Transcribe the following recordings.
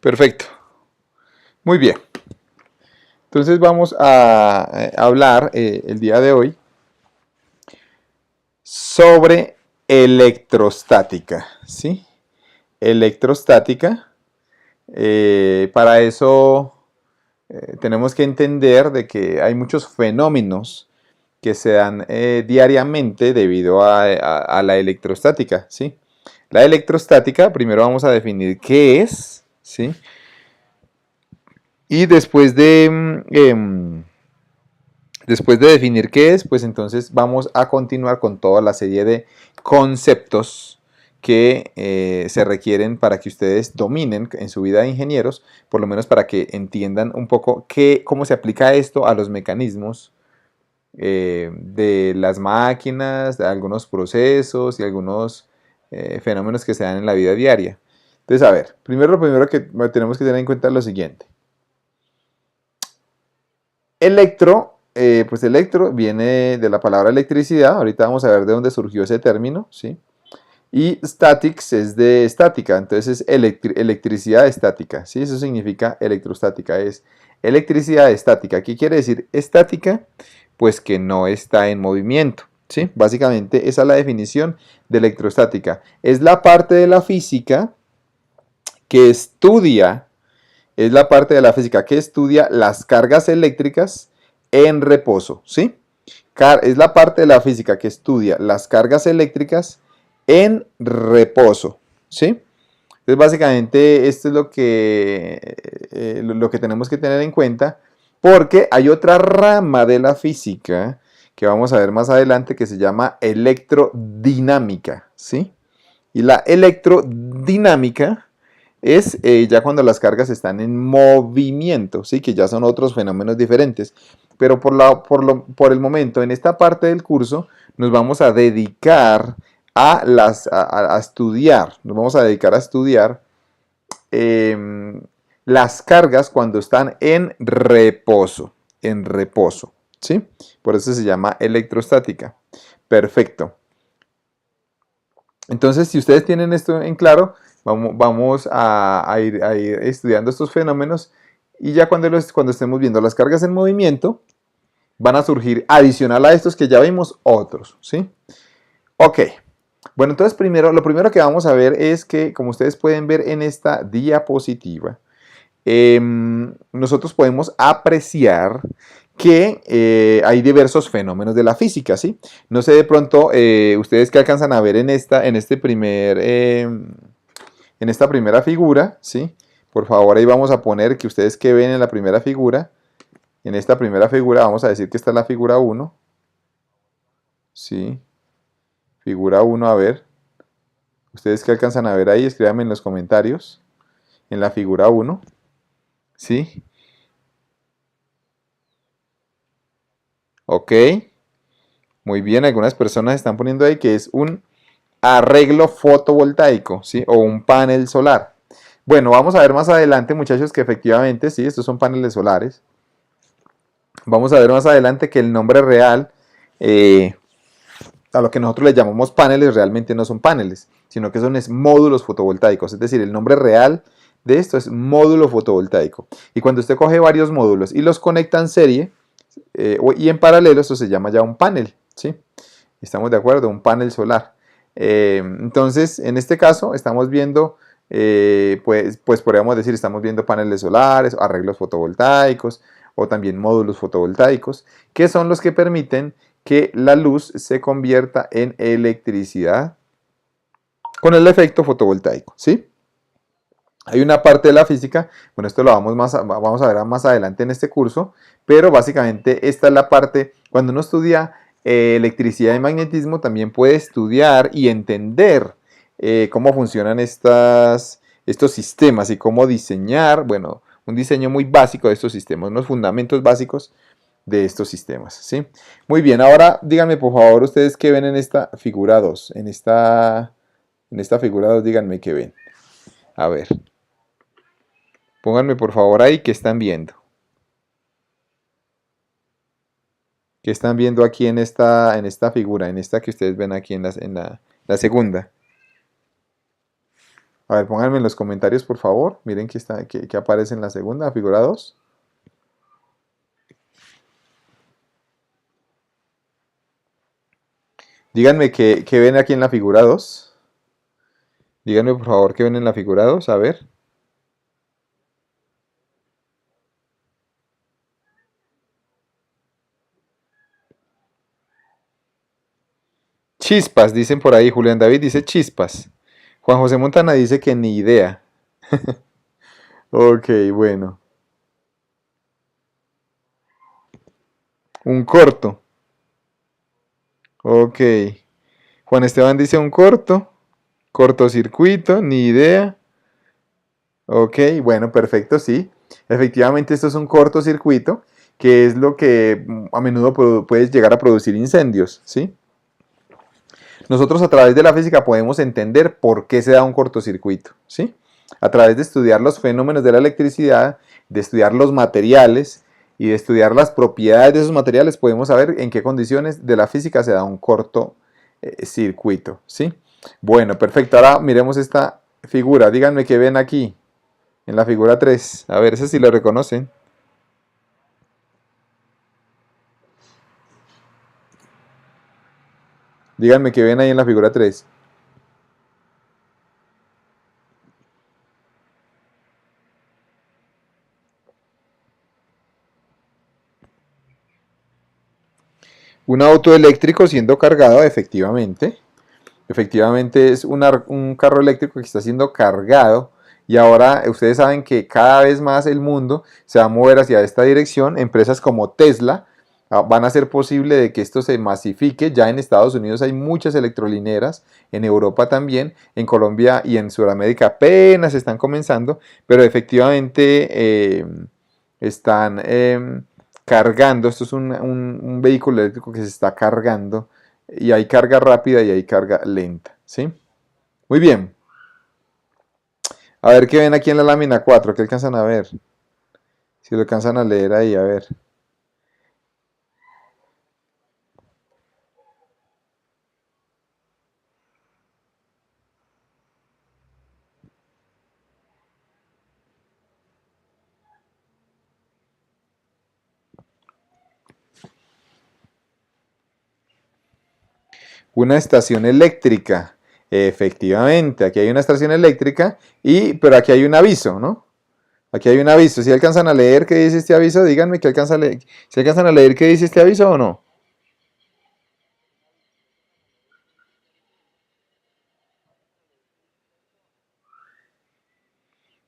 Perfecto. Muy bien. Entonces vamos a hablar el día de hoy sobre electrostática, ¿sí? Electrostática. Para eso tenemos que entender de que hay muchos fenómenos que se dan diariamente debido a la electrostática, ¿sí? La electrostática, primero vamos a definir qué es, ¿sí? Y después de definir qué es, pues entonces vamos a continuar con toda la serie de conceptos que se requieren para que ustedes dominen en su vida de ingenieros, por lo menos para que entiendan un poco cómo se aplica esto a los mecanismos de las máquinas, de algunos procesos y algunos fenómenos que se dan en la vida diaria. Entonces, a ver, lo primero que tenemos que tener en cuenta es lo siguiente. Pues electro viene de la palabra electricidad, ahorita vamos a ver de dónde surgió ese término, ¿sí? Y statics es de estática, entonces es electricidad estática, ¿sí? Eso significa electrostática, es electricidad estática. ¿Qué quiere decir estática? Pues que no está en movimiento, ¿sí? Básicamente esa es la definición de electrostática. Es la parte de la física que estudia es la parte de la física que estudia las cargas eléctricas en reposo, ¿sí? Es la parte de la física que estudia las cargas eléctricas en reposo, ¿sí? Entonces, básicamente, esto es lo que tenemos que tener en cuenta, porque hay otra rama de la física que vamos a ver más adelante que se llama electrodinámica, ¿sí? Y la electrodinámica es ya cuando las cargas están en movimiento, ¿sí? Que ya son otros fenómenos diferentes. Pero por el momento, en esta parte del curso, nos vamos a dedicar a estudiar, nos vamos a dedicar a estudiar eh, las cargas cuando están en reposo, ¿sí? Por eso se llama electrostática. Perfecto. Entonces, si ustedes tienen esto en claro, vamos a ir estudiando estos fenómenos y ya cuando estemos viendo las cargas en movimiento, van a surgir adicional a estos que ya vimos otros, ¿sí? Ok. Bueno, entonces lo primero que vamos a ver es que, como ustedes pueden ver en esta diapositiva, nosotros podemos apreciar que hay diversos fenómenos de la física, ¿sí? No sé de pronto, ustedes que alcanzan a ver en esta primera figura, ¿sí? Por favor, ahí vamos a poner que ustedes que ven en la primera figura, en esta primera figura vamos a decir que esta es la figura 1, ¿sí? Figura 1, a ver, ustedes que alcanzan a ver ahí, escríbanme en los comentarios, en la figura 1, ¿sí? Ok. Muy bien, algunas personas están poniendo ahí que es un arreglo fotovoltaico, ¿sí? O un panel solar. Bueno, vamos a ver más adelante, muchachos, que efectivamente, sí, estos son paneles solares. Vamos a ver más adelante que el nombre real, eh, a lo que nosotros le llamamos paneles, realmente no son paneles, sino que son módulos fotovoltaicos. Es decir, el nombre real de esto es módulo fotovoltaico. Y cuando usted coge varios módulos y los conecta en serie y en paralelo, eso se llama ya un panel, ¿sí? ¿Estamos de acuerdo? Un panel solar. Entonces, en este caso, estamos viendo, pues podríamos decir, estamos viendo paneles solares, arreglos fotovoltaicos o también módulos fotovoltaicos, que son los que permiten que la luz se convierta en electricidad con el efecto fotovoltaico, ¿sí? Hay una parte de la física, bueno, esto lo vamos a ver más adelante en este curso, pero básicamente esta es la parte, cuando uno estudia electricidad y magnetismo, también puede estudiar y entender cómo funcionan estos sistemas y cómo diseñar, bueno, un diseño muy básico de estos sistemas, unos fundamentos básicos de estos sistemas, ¿sí? Muy bien, ahora díganme por favor ustedes qué ven en esta figura 2, en esta figura 2 díganme qué ven, a ver. Pónganme por favor ahí qué están viendo. ¿Qué están viendo aquí en esta figura, en esta que ustedes ven aquí en la segunda? A ver, pónganme en los comentarios, por favor. Miren que aparece en la segunda, figura 2. Díganme qué ven aquí en la figura 2. Díganme, por favor, qué ven en la figura 2. A ver. Chispas, dicen por ahí. Julián David dice chispas. Juan José Montana dice que ni idea. Ok, bueno. Un corto. Ok. Juan Esteban dice un corto. Cortocircuito, ni idea. Ok, bueno, perfecto, sí. Efectivamente, esto es un cortocircuito, que es lo que a menudo puede llegar a producir incendios, ¿sí? Nosotros a través de la física podemos entender por qué se da un cortocircuito, ¿sí? A través de estudiar los fenómenos de la electricidad, de estudiar los materiales y de estudiar las propiedades de esos materiales, podemos saber en qué condiciones de la física se da un cortocircuito, ¿sí? Bueno, perfecto. Ahora miremos esta figura. Díganme qué ven aquí, en la figura 3. A ver, ese sí lo reconocen. Díganme qué ven ahí en la figura 3. Un auto eléctrico siendo cargado, efectivamente. Efectivamente es un carro eléctrico que está siendo cargado y ahora ustedes saben que cada vez más el mundo se va a mover hacia esta dirección. Empresas como Tesla van a hacer posible de que esto se masifique. Ya en Estados Unidos hay muchas electrolineras, en Europa también, en Colombia y en Sudamérica apenas están comenzando, pero efectivamente están cargando. Esto es un vehículo eléctrico que se está cargando y hay carga rápida y hay carga lenta, ¿sí? Muy bien. A ver qué ven aquí en la lámina 4, qué alcanzan a ver. Si lo alcanzan a leer ahí, a ver. Una estación eléctrica. Efectivamente, aquí hay una estación eléctrica, pero aquí hay un aviso, ¿no? Aquí hay un aviso. Si alcanzan a leer qué dice este aviso, díganme que alcanzan a leer. Si alcanzan a leer qué dice este aviso o no.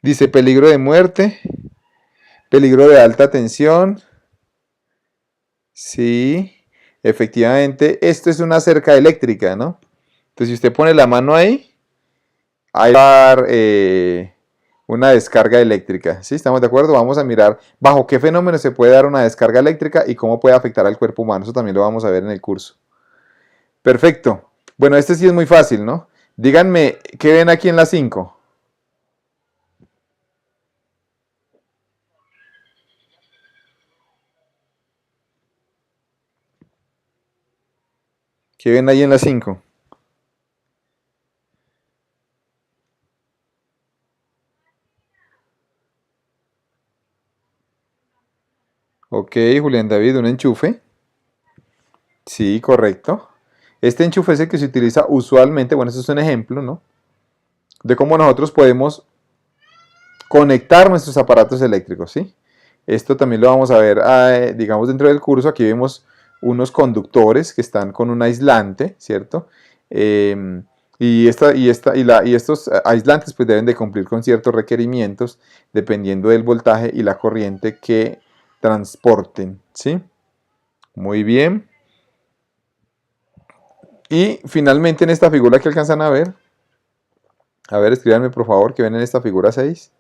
Dice peligro de muerte, peligro de alta tensión. Sí, efectivamente, esto es una cerca eléctrica, ¿no? Entonces, si usted pone la mano ahí, ahí va a dar una descarga eléctrica. ¿Sí? ¿Estamos de acuerdo? Vamos a mirar bajo qué fenómeno se puede dar una descarga eléctrica y cómo puede afectar al cuerpo humano. Eso también lo vamos a ver en el curso. Perfecto. Bueno, este sí es muy fácil, ¿no? Díganme, ¿qué ven aquí en la 5? ¿Qué ven ahí en la 5? Ok, Julián David, un enchufe. Sí, correcto. Este enchufe es el que se utiliza usualmente, bueno, este es un ejemplo, ¿no? De cómo nosotros podemos conectar nuestros aparatos eléctricos, ¿sí? Esto también lo vamos a ver, digamos, dentro del curso. Aquí vemos unos conductores que están con un aislante, ¿cierto? Y estos aislantes pues deben de cumplir con ciertos requerimientos dependiendo del voltaje y la corriente que transporten, ¿sí? Muy bien. Y finalmente en esta figura que alcanzan a ver, escríbanme por favor que ven en esta figura 6.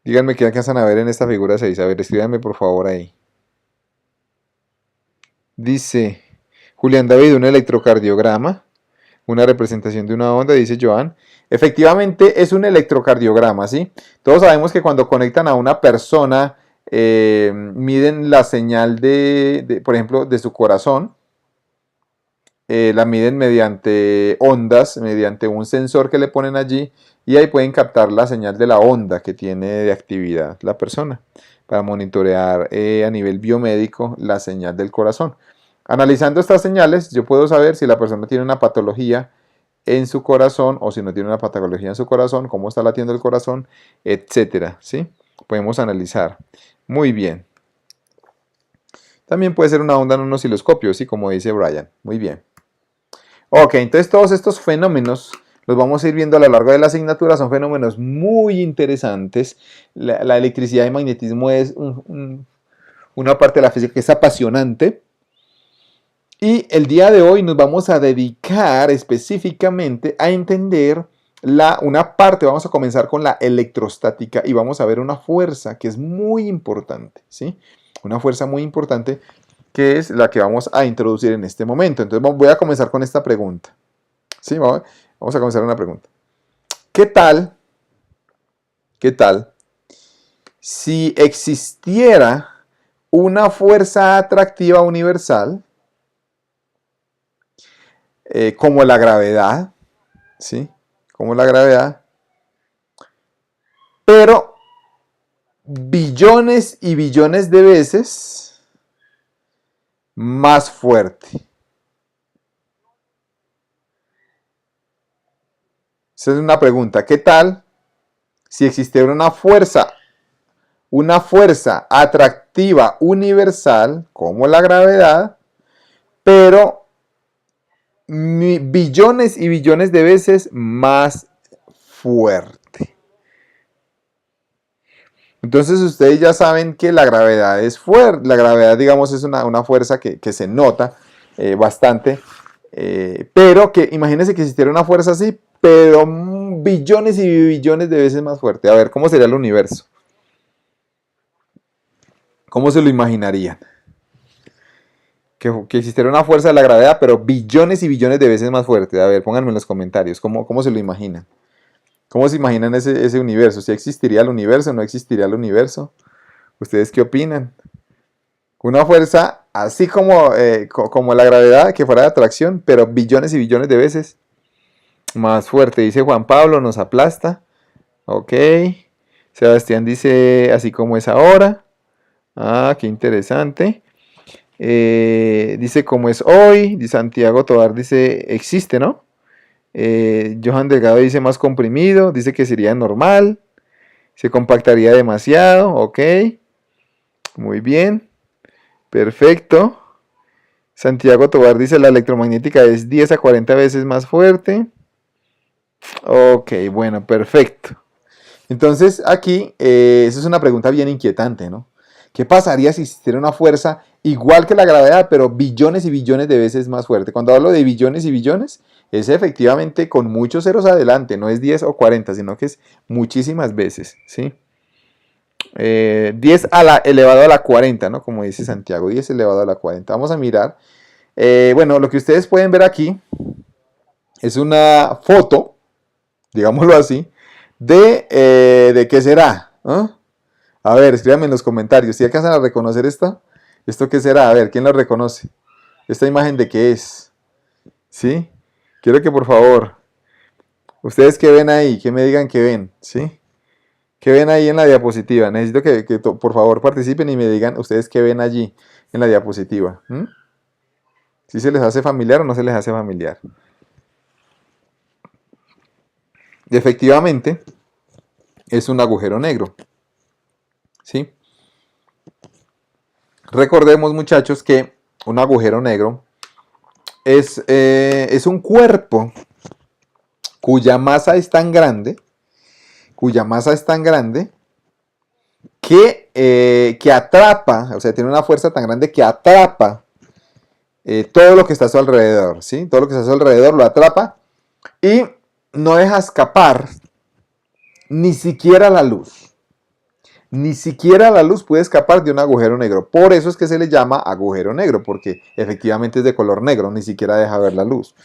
Díganme qué alcanzan a ver en esta figura 6. A ver, escríbanme por favor ahí. Dice Julián David un electrocardiograma, una representación de una onda, dice Joan. Efectivamente es un electrocardiograma, ¿sí? Todos sabemos que cuando conectan a una persona, miden la señal por ejemplo, de su corazón. La miden mediante ondas, mediante un sensor que le ponen allí, y ahí pueden captar la señal de la onda que tiene de actividad la persona para monitorear a nivel biomédico la señal del corazón. Analizando estas señales, yo puedo saber si la persona tiene una patología en su corazón o si no tiene una patología en su corazón, cómo está latiendo el corazón, etcétera, ¿sí? Podemos analizar. Muy bien. También puede ser una onda en un osciloscopio, ¿sí? Como dice Brian. Muy bien. Ok, entonces todos estos fenómenos los vamos a ir viendo a lo largo de la asignatura, son fenómenos muy interesantes. La electricidad y magnetismo es una parte de la física que es apasionante. Y el día de hoy nos vamos a dedicar específicamente a entender una parte, vamos a comenzar con la electrostática y vamos a ver una fuerza que es muy importante, ¿sí? Una fuerza muy importante que es la que vamos a introducir en este momento. Entonces voy a comenzar con esta pregunta. ¿Sí? Vamos a comenzar una pregunta. ¿Qué tal si existiera una fuerza atractiva universal como la gravedad, ¿sí? Como la gravedad, pero billones y billones de veces más fuerte? Esa es una pregunta. ¿Qué tal si existiera una fuerza atractiva universal como la gravedad, pero billones y billones de veces más fuerte? Entonces ustedes ya saben que la gravedad es fuerte. La gravedad, digamos, es una fuerza que se nota bastante. Pero que imagínense que existiera una fuerza así, pero billones y billones de veces más fuerte. A ver, ¿cómo sería el universo? ¿Cómo se lo imaginarían? Que existiera una fuerza de la gravedad, pero billones y billones de veces más fuerte. A ver, pónganme en los comentarios, ¿cómo se lo imaginan? ¿Cómo se imaginan ese universo? ¿Si existiría el universo o no existiría el universo? ¿Ustedes qué opinan? Una fuerza así como la gravedad, que fuera de atracción, pero billones y billones de veces más fuerte. Dice Juan Pablo, nos aplasta. Ok. Sebastián dice, así como es ahora. Ah, qué interesante. Dice, como es hoy. Dice Santiago Tovar, dice, existe, ¿no? Johan Delgado dice, más comprimido. Dice que sería normal. Se compactaría demasiado. Ok. Muy bien. Perfecto. Santiago Tovar dice, la electromagnética es 10 a 40 veces más fuerte. Ok, bueno, perfecto. Entonces aquí, esa es una pregunta bien inquietante, ¿no? ¿Qué pasaría si existiera una fuerza igual que la gravedad, pero billones y billones de veces más fuerte? Cuando hablo de billones y billones, es efectivamente con muchos ceros adelante, no es 10 o 40, sino que es muchísimas veces, ¿sí? 10 elevado a la 40, ¿no? Como dice Santiago, 10 elevado a la 40. Vamos a mirar. Bueno, lo que ustedes pueden ver aquí es una foto, digámoslo así, de qué será, ¿no? A ver, escríbanme en los comentarios. ¿Si alcanzan a reconocer esto? ¿Esto qué será? A ver, ¿quién lo reconoce? ¿Esta imagen de qué es? ¿Sí? Quiero que por favor, ustedes que ven ahí, que me digan qué ven, ¿sí? ¿Qué ven ahí en la diapositiva? Necesito que por favor participen y me digan ustedes qué ven allí en la diapositiva. ¿Si se les hace familiar o no se les hace familiar? Y efectivamente, es un agujero negro. ¿Sí? Recordemos, muchachos, que un agujero negro es un cuerpo cuya masa es tan grande, que atrapa, o sea, tiene una fuerza tan grande que atrapa todo lo que está a su alrededor, ¿sí? Todo lo que está a su alrededor lo atrapa y no deja escapar ni siquiera la luz. Ni siquiera la luz puede escapar de un agujero negro. Por eso es que se le llama agujero negro, porque efectivamente es de color negro, ni siquiera deja ver la luz.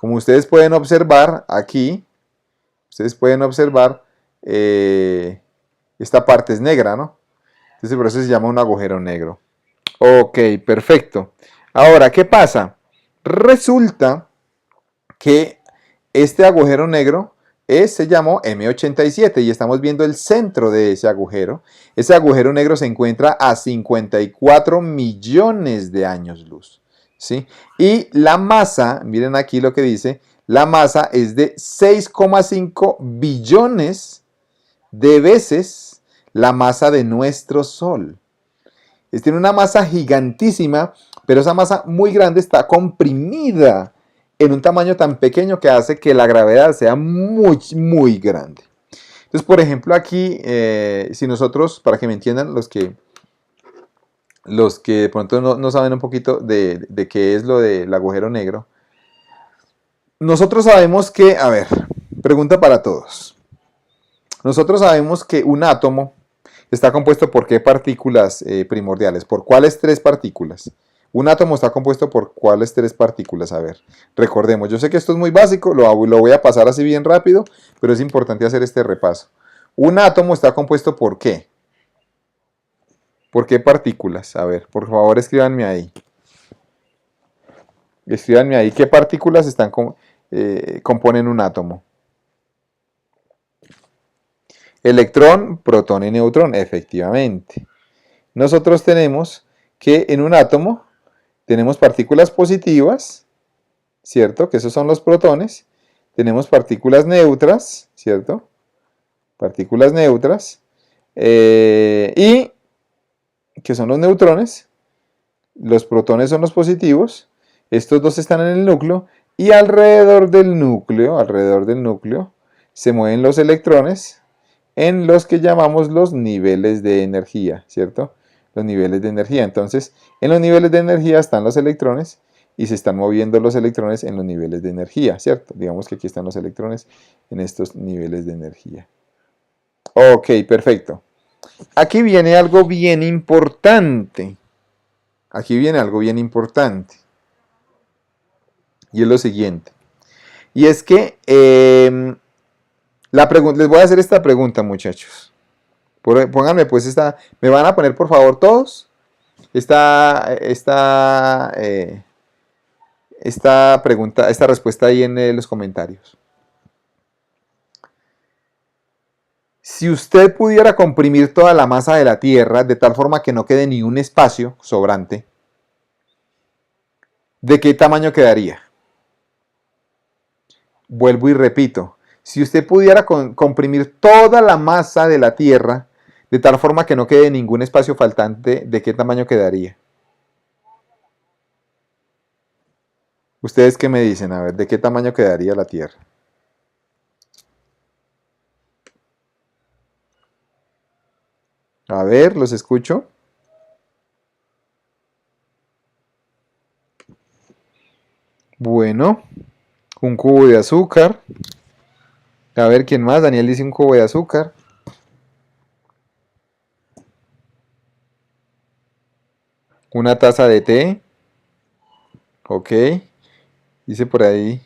Como ustedes pueden observar aquí, ustedes pueden observar, esta parte es negra, ¿no? Entonces por eso se llama un agujero negro. Ok, perfecto. Ahora, ¿qué pasa? Resulta que este agujero negro se llamó M87 y estamos viendo el centro de ese agujero. Ese agujero negro se encuentra a 54 millones de años luz, ¿sí? Y la masa, miren aquí lo que dice, la masa es de 6,5 billones de veces la masa de nuestro Sol. Tiene una masa gigantísima, pero esa masa muy grande está comprimida en un tamaño tan pequeño que hace que la gravedad sea muy, muy grande. Entonces, por ejemplo, aquí, si nosotros, para que me entiendan los que de pronto no saben un poquito de qué es lo del agujero negro, nosotros sabemos que, a ver, pregunta para todos. Nosotros sabemos que un átomo está compuesto por qué partículas primordiales, por cuáles tres partículas. Un átomo está compuesto por cuáles tres partículas. A ver, recordemos, yo sé que esto es muy básico, lo voy a pasar así bien rápido, pero es importante hacer este repaso. Un átomo está compuesto por qué. ¿Por qué partículas? A ver, por favor escríbanme ahí. Escríbanme ahí qué partículas componen un átomo. Electrón, protón y neutrón, efectivamente. Nosotros tenemos que en un átomo tenemos partículas positivas, ¿cierto? Que esos son los protones. Tenemos partículas neutras, ¿cierto? Partículas neutras. Y que son los neutrones. Los protones son los positivos. Estos dos están en el núcleo. Y alrededor del núcleo, se mueven los electrones en los que llamamos los niveles de energía, ¿cierto? Los niveles de energía. Entonces, en los niveles de energía están los electrones y se están moviendo los electrones en los niveles de energía, ¿cierto? Digamos que aquí están los electrones en estos niveles de energía. Ok, perfecto. Aquí viene algo bien importante. Aquí viene algo bien importante. Y es lo siguiente. Y es que les voy a hacer esta pregunta, muchachos. Pónganme pues me van a poner por favor todos esta pregunta, esta respuesta ahí en los comentarios. Si usted pudiera comprimir toda la masa de la Tierra de tal forma que no quede ni un espacio sobrante, ¿de qué tamaño quedaría? Vuelvo y repito, si usted pudiera comprimir toda la masa de la Tierra de tal forma que no quede ningún espacio faltante, ¿de qué tamaño quedaría? ¿Ustedes qué me dicen? A ver, ¿de qué tamaño quedaría la Tierra? A ver, los escucho. Bueno, un cubo de azúcar. A ver, ¿quién más? Daniel dice un cubo de azúcar. Una taza de té. Ok. Dice por ahí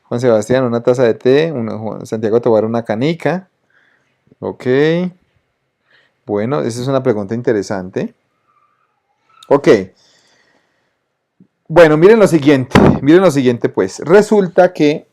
Juan Sebastián, una taza de té. Santiago Tobar, una canica. Ok. Bueno, esa es una pregunta interesante. Ok. Bueno, miren lo siguiente pues. Resulta que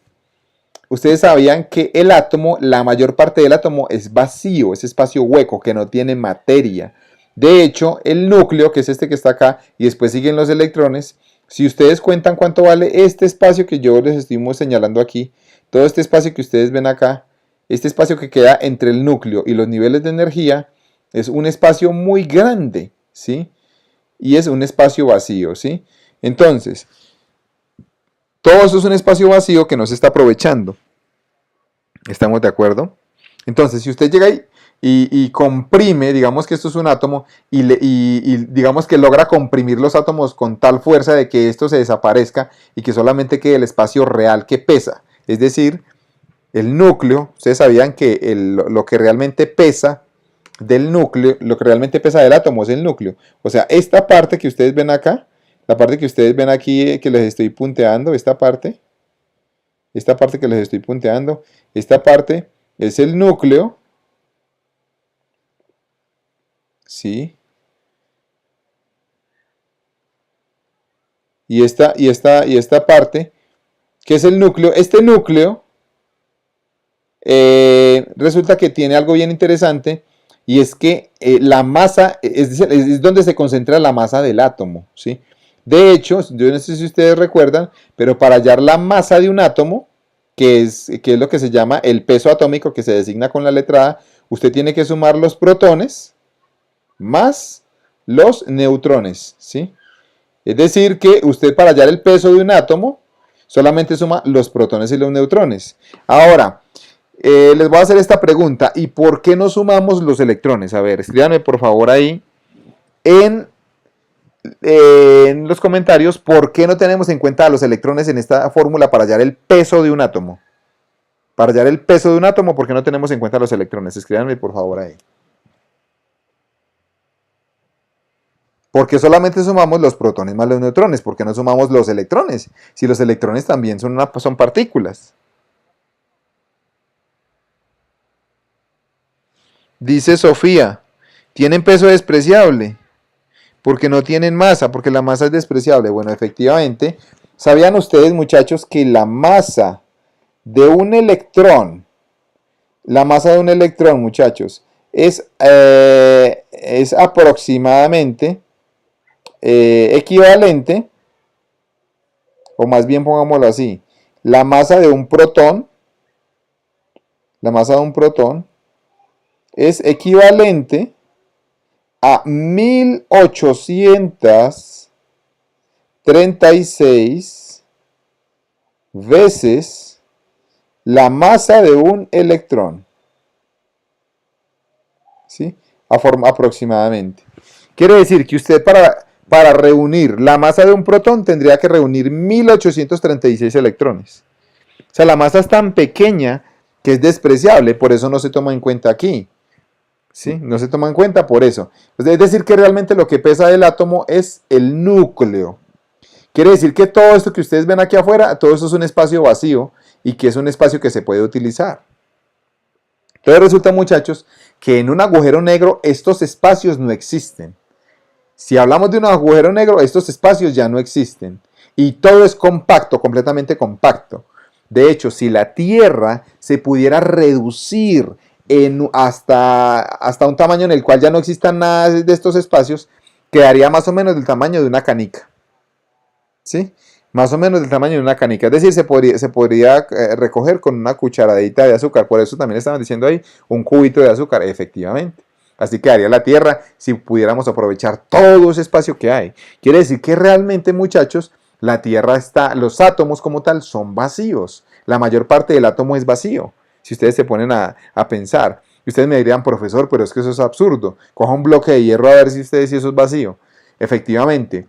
ustedes sabían que el átomo, la mayor parte del átomo es vacío, es espacio hueco, que no tiene materia. De hecho, el núcleo, que es este que está acá, y después siguen los electrones, si ustedes cuentan cuánto vale este espacio que yo les estoy señalando aquí, todo este espacio que ustedes ven acá, este espacio que queda entre el núcleo y los niveles de energía, es un espacio muy grande, ¿sí? Y es un espacio vacío, ¿sí? Entonces, todo eso es un espacio vacío que no se está aprovechando. ¿Estamos de acuerdo? Entonces, si usted llega y comprime, digamos que esto es un átomo, y digamos que logra comprimir los átomos con tal fuerza de que esto se desaparezca y que solamente quede el espacio real que pesa. Es decir, el núcleo, ustedes sabían que lo que realmente pesa del núcleo, lo que realmente pesa del átomo es el núcleo. O sea, esta parte que ustedes ven acá, la parte que ustedes ven aquí que les estoy punteando, esta parte, esta parte que les estoy punteando, esta parte es el núcleo, ¿sí? Y esta parte, que es el núcleo, este núcleo resulta que tiene algo bien interesante y es que la masa es donde se concentra la masa del átomo, ¿sí? De hecho, yo no sé si ustedes recuerdan, pero para hallar la masa de un átomo, que es lo que se llama el peso atómico, que se designa con la letra A, usted tiene que sumar los protones más los neutrones, ¿sí? Es decir, que usted para hallar el peso de un átomo solamente suma los protones y los neutrones. Ahora, les voy a hacer esta pregunta. ¿Y por qué no sumamos los electrones? A ver, escríbanme por favor ahí en, en los comentarios por qué no tenemos en cuenta a los electrones en esta fórmula para hallar el peso de un átomo. Para hallar el peso de un átomo, ¿por qué no tenemos en cuenta los electrones? Escríbanme por favor ahí. Porque solamente sumamos los protones más los neutrones, ¿por qué no sumamos los electrones? Si los electrones también son partículas. Dice Sofía, tienen peso despreciable, porque no tienen masa, porque la masa es despreciable. Bueno, efectivamente, ¿sabían ustedes, muchachos, que la masa de un electrón, muchachos, es aproximadamente equivalente, o más bien pongámoslo así, la masa de un protón, la masa de un protón es equivalente a 1836 veces la masa de un electrón, ¿sí? Aproximadamente. Quiere decir que usted para reunir la masa de un protón tendría que reunir 1836 electrones. O sea, la masa es tan pequeña que es despreciable, por eso no se toma en cuenta aquí. ¿Sí? No se toma en cuenta por eso. Es decir, que realmente lo que pesa del átomo es el núcleo. Quiere decir que todo esto que ustedes ven aquí afuera, todo esto es un espacio vacío y que es un espacio que se puede utilizar. Entonces resulta, muchachos, que en un agujero negro estos espacios no existen. Si hablamos de un agujero negro, estos espacios ya no existen. Y todo es compacto, completamente compacto. De hecho, si la Tierra se pudiera reducir hasta un tamaño en el cual ya no existan nada de estos espacios, quedaría más o menos del tamaño de una canica. ¿Sí? Más o menos del tamaño de una canica. Es decir, se podría recoger con una cucharadita de azúcar. Por eso también estaban diciendo ahí un cubito de azúcar, efectivamente. Así quedaría la Tierra si pudiéramos aprovechar todo ese espacio que hay. Quiere decir que realmente, muchachos, la Tierra los átomos como tal son vacíos. La mayor parte del átomo es vacío. Si ustedes se ponen a pensar. Y ustedes me dirían, profesor, pero es que eso es absurdo. Coja un bloque de hierro a ver si ustedes si eso es vacío. Efectivamente,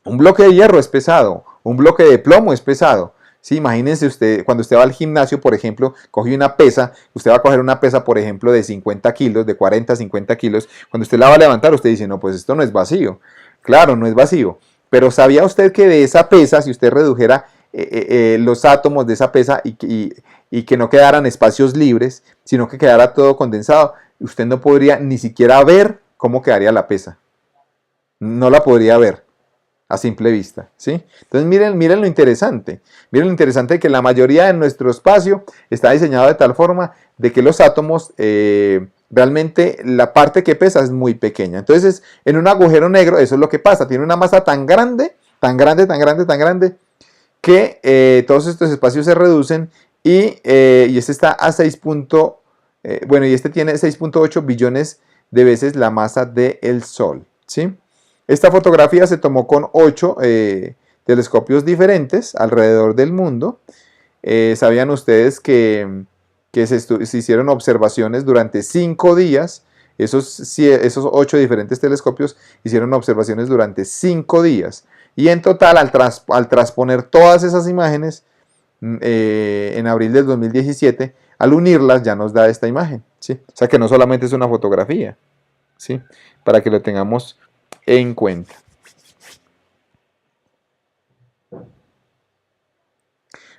un bloque de hierro es pesado, un bloque de plomo es pesado. Sí, imagínense usted, cuando usted va al gimnasio, por ejemplo, coge una pesa, usted va a coger una pesa, por ejemplo, de 50 kilos, de 40, 50 kilos. Cuando usted la va a levantar, usted dice, no, pues esto no es vacío. Claro, no es vacío. Pero ¿sabía usted que de esa pesa, si usted redujera los átomos de esa pesa y que no quedaran espacios libres, sino que quedara todo condensado, usted no podría ni siquiera ver cómo quedaría la pesa? No la podría ver a simple vista, ¿sí? Entonces miren lo interesante de que la mayoría de nuestro espacio está diseñado de tal forma de que los átomos, realmente la parte que pesa es muy pequeña. Entonces en un agujero negro eso es lo que pasa, tiene una masa tan grande, tan grande, tan grande, tan grande, que todos estos espacios se reducen y este está a 6. Bueno, y este tiene 6.8 billones de veces la masa del Sol, ¿sí? Esta fotografía se tomó con 8 telescopios diferentes alrededor del mundo. ¿Sabían ustedes que se hicieron observaciones durante 5 días? Esos 8 diferentes telescopios hicieron observaciones durante 5 días. Y en total, al transponer todas esas imágenes en abril del 2017, al unirlas ya nos da esta imagen, ¿sí? O sea que no solamente es una fotografía, ¿sí? Para que lo tengamos en cuenta.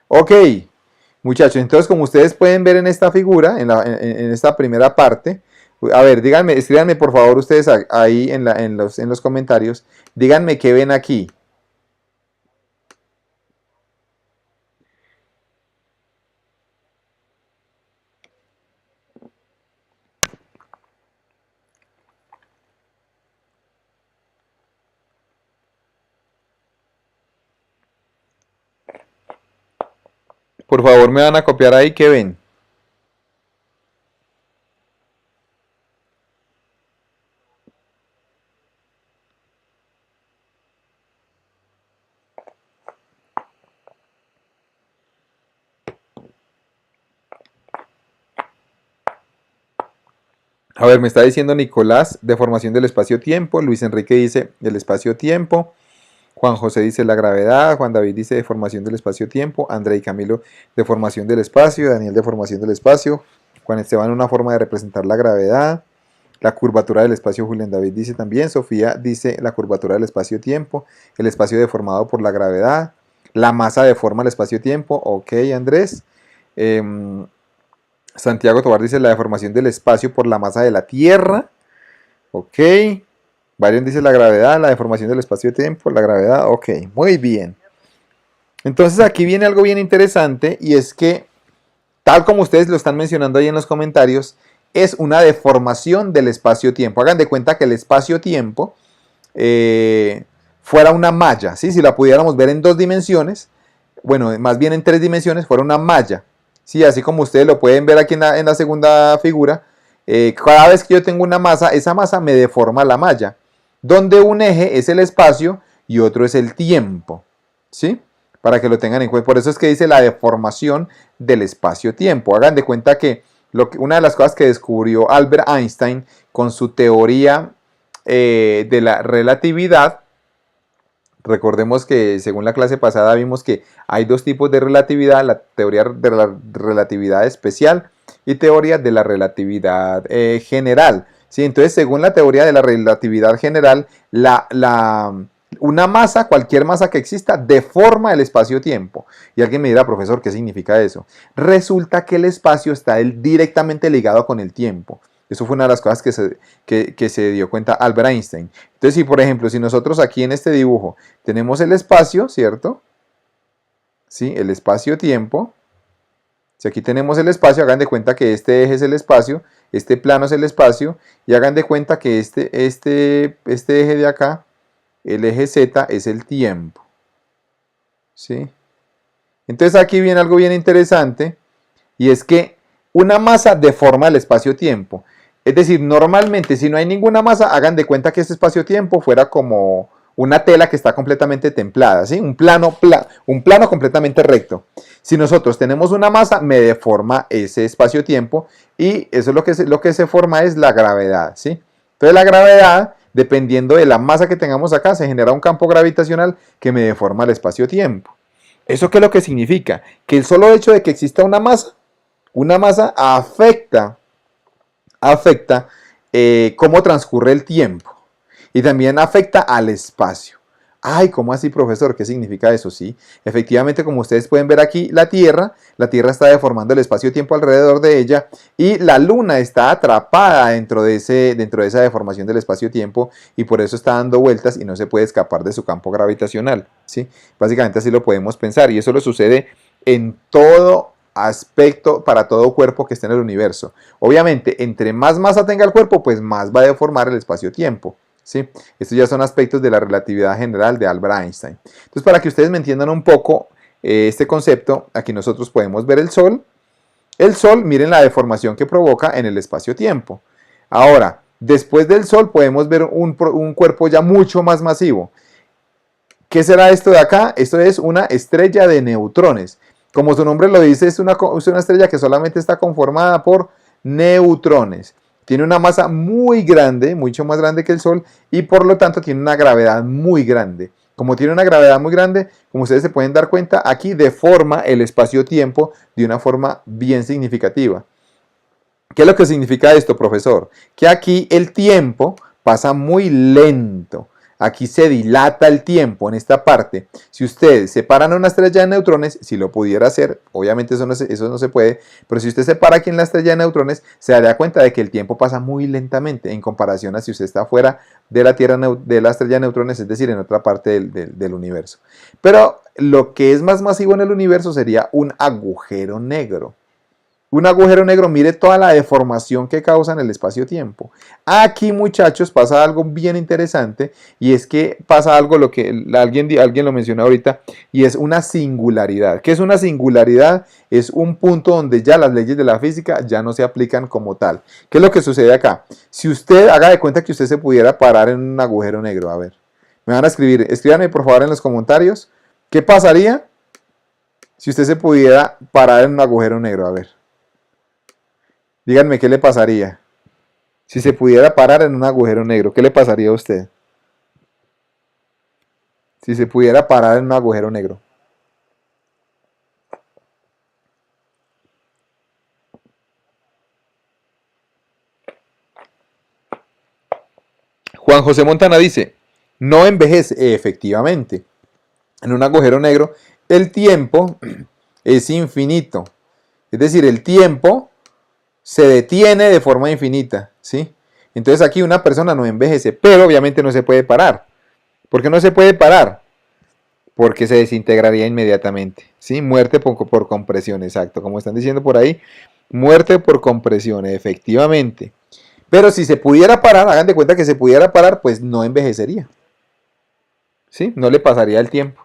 Ok, muchachos, entonces como ustedes pueden ver en esta figura, en esta primera parte, a ver, díganme, escríbanme por favor ustedes ahí en los comentarios, díganme qué ven aquí. Por favor me van a copiar ahí qué ven. A ver, me está diciendo Nicolás, deformación del espacio-tiempo. Luis Enrique dice del espacio-tiempo. Juan José dice la gravedad. Juan David dice deformación del espacio-tiempo. André y Camilo, deformación del espacio. Daniel, deformación del espacio. Juan Esteban, una forma de representar la gravedad. La curvatura del espacio, Julián David dice también. Sofía dice la curvatura del espacio-tiempo. El espacio deformado por la gravedad. La masa deforma el espacio-tiempo. Ok, Andrés. Santiago Tobar dice la deformación del espacio por la masa de la Tierra. Ok. Varian dice la gravedad, la deformación del espacio-tiempo, la gravedad. Ok, muy bien. Entonces aquí viene algo bien interesante y es que, tal como ustedes lo están mencionando ahí en los comentarios, es una deformación del espacio-tiempo. Hagan de cuenta que el espacio-tiempo fuera una malla, ¿sí? Si la pudiéramos ver en dos dimensiones, bueno, más bien en tres dimensiones, fuera una malla. Sí, así como ustedes lo pueden ver aquí en la segunda figura, cada vez que yo tengo una masa, esa masa me deforma la malla, donde un eje es el espacio y otro es el tiempo, ¿sí? Para que lo tengan en cuenta. Por eso es que dice la deformación del espacio-tiempo. Hagan de cuenta que, una de las cosas que descubrió Albert Einstein con su teoría de la relatividad. Recordemos que según la clase pasada vimos que hay dos tipos de relatividad, la teoría de la relatividad especial y teoría de la relatividad general. ¿Sí? Entonces, según la teoría de la relatividad general, una masa, cualquier masa que exista, deforma el espacio-tiempo. Y alguien me dirá, profesor, ¿qué significa eso? Resulta que el espacio está directamente ligado con el tiempo. Eso fue una de las cosas que se dio cuenta Albert Einstein. Entonces, si por ejemplo, si nosotros aquí en este dibujo tenemos el espacio, ¿cierto? ¿Sí? El espacio-tiempo. Si aquí tenemos el espacio, hagan de cuenta que este eje es el espacio, este plano es el espacio, y hagan de cuenta que este eje de acá, el eje Z, es el tiempo. ¿Sí? Entonces aquí viene algo bien interesante, y es que una masa deforma el espacio-tiempo. Es decir, normalmente si no hay ninguna masa, hagan de cuenta que este espacio-tiempo fuera como una tela que está completamente templada, ¿sí? Un plano completamente recto. Si nosotros tenemos una masa, me deforma ese espacio-tiempo y eso es lo que se forma es la gravedad, ¿sí? Entonces la gravedad, dependiendo de la masa que tengamos acá, se genera un campo gravitacional que me deforma el espacio-tiempo. ¿Eso qué es lo que significa? Que el solo hecho de que exista una masa afecta cómo transcurre el tiempo y también afecta al espacio. Ay, ¿cómo así, profesor? ¿Qué significa eso? Sí, efectivamente, como ustedes pueden ver aquí, la Tierra está deformando el espacio-tiempo alrededor de ella y la Luna está atrapada dentro de esa deformación del espacio-tiempo y por eso está dando vueltas y no se puede escapar de su campo gravitacional, ¿sí? Básicamente así lo podemos pensar y eso lo sucede en todo aspecto para todo cuerpo que esté en el universo. Obviamente, entre más masa tenga el cuerpo, pues más va a deformar el espacio-tiempo. ¿Sí? Estos ya son aspectos de la relatividad general de Albert Einstein. Entonces, para que ustedes me entiendan un poco este concepto, aquí nosotros podemos ver el Sol. El Sol, miren la deformación que provoca en el espacio-tiempo. Ahora, después del Sol podemos ver un cuerpo ya mucho más masivo. ¿Qué será esto de acá? Esto es una estrella de neutrones. Como su nombre lo dice, es una estrella que solamente está conformada por neutrones. Tiene una masa muy grande, mucho más grande que el Sol, y por lo tanto tiene una gravedad muy grande. Como tiene una gravedad muy grande, como ustedes se pueden dar cuenta, aquí deforma el espacio-tiempo de una forma bien significativa. ¿Qué es lo que significa esto, profesor? Que aquí el tiempo pasa muy lento. Aquí se dilata el tiempo en esta parte. Si ustedes separan una estrella de neutrones, si lo pudiera hacer, obviamente eso no se puede, pero si usted separa aquí en la estrella de neutrones, se daría cuenta de que el tiempo pasa muy lentamente en comparación a si usted está fuera de la Tierra, de la estrella de neutrones, es decir, en otra parte del universo. Pero lo que es más masivo en el universo sería un agujero negro. Un agujero negro, mire toda la deformación que causa en el espacio-tiempo. Aquí, muchachos, pasa algo bien interesante y es que pasa algo lo que alguien lo mencionó ahorita y es una singularidad. ¿Qué es una singularidad? Es un punto donde ya las leyes de la física ya no se aplican como tal. ¿Qué es lo que sucede acá? Si usted haga de cuenta que usted se pudiera parar en un agujero negro, a ver, me van a escribir, escríbanme por favor en los comentarios, ¿qué pasaría si usted se pudiera parar en un agujero negro? A ver. Díganme qué le pasaría. Si se pudiera parar en un agujero negro, ¿qué le pasaría a usted? Si se pudiera parar en un agujero negro. Juan José Montana dice, no envejece. Efectivamente, en un agujero negro el tiempo es infinito. Es decir, el tiempo se detiene de forma infinita, ¿sí? Entonces aquí una persona no envejece, pero obviamente no se puede parar. ¿Por qué no se puede parar? Porque se desintegraría inmediatamente, ¿sí? Muerte por compresión, exacto, como están diciendo por ahí, muerte por compresión, efectivamente. Pero si se pudiera parar, hagan de cuenta que se pudiera parar, pues no envejecería, ¿sí? No le pasaría el tiempo.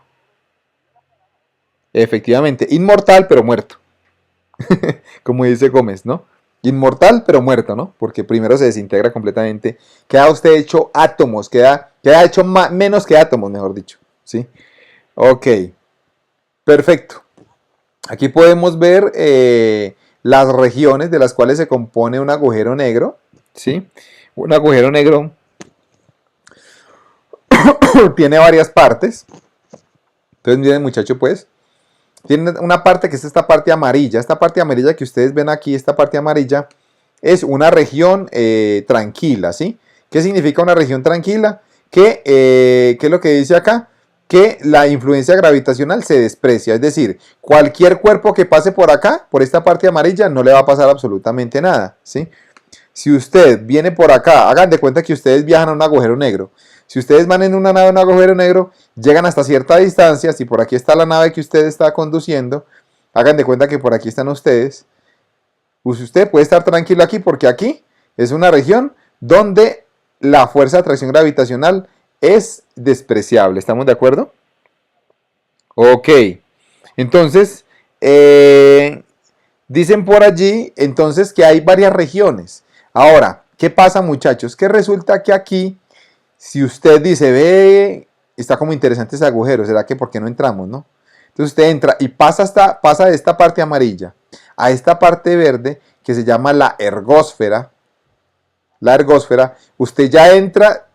Efectivamente, inmortal pero muerto, como dice Gómez, ¿no? Inmortal pero muerto, ¿no? Porque primero se desintegra completamente, queda usted hecho átomos, queda hecho menos que átomos, mejor dicho, ¿sí? Ok, perfecto. Aquí podemos ver las regiones de las cuales se compone un agujero negro, ¿sí? Un agujero negro tiene varias partes. Entonces miren muchachos pues, tiene una parte que es esta parte amarilla. Esta parte amarilla que ustedes ven aquí, esta parte amarilla, es una región tranquila, ¿sí? ¿Qué significa una región tranquila? ¿Qué es lo que dice acá? Que la influencia gravitacional se desprecia, es decir, cualquier cuerpo que pase por acá, por esta parte amarilla, no le va a pasar absolutamente nada, ¿sí? Si usted viene por acá, hagan de cuenta que ustedes viajan a un agujero negro. Si ustedes van en una nave a un agujero negro, llegan hasta cierta distancia, si por aquí está la nave que usted está conduciendo, hagan de cuenta que por aquí están ustedes. Pues usted puede estar tranquilo aquí porque aquí es una región donde la fuerza de atracción gravitacional es despreciable. ¿Estamos de acuerdo? Ok. Entonces, dicen por allí entonces que hay varias regiones. Ahora, ¿qué pasa muchachos? Que resulta que aquí, si usted dice, ve, está como interesante ese agujero, ¿será que por qué no entramos, no? Entonces usted entra y pasa de esta parte amarilla a esta parte verde que se llama la ergósfera. La ergósfera, usted ya entra,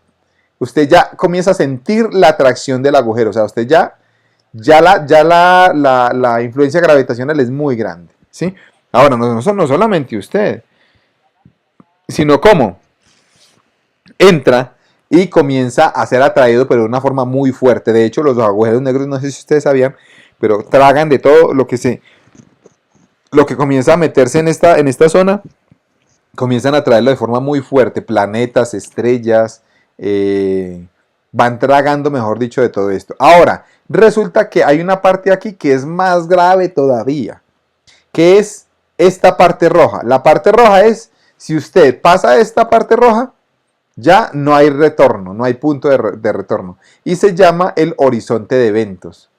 usted ya comienza a sentir la atracción del agujero, o sea, usted la influencia gravitacional es muy grande, ¿sí? Ahora, no solamente usted, sino cómo entra y comienza a ser atraído, pero de una forma muy fuerte. De hecho, los agujeros negros, no sé si ustedes sabían, pero tragan de todo lo que comienza a meterse en esta zona, comienzan a traerlo de forma muy fuerte, planetas, estrellas, van tragando, mejor dicho, de todo esto. Ahora, resulta que hay una parte aquí que es más grave todavía, que es esta parte roja. La parte roja es, si usted pasa esta parte roja, ya no hay retorno, no hay punto de retorno. Y se llama el horizonte de eventos.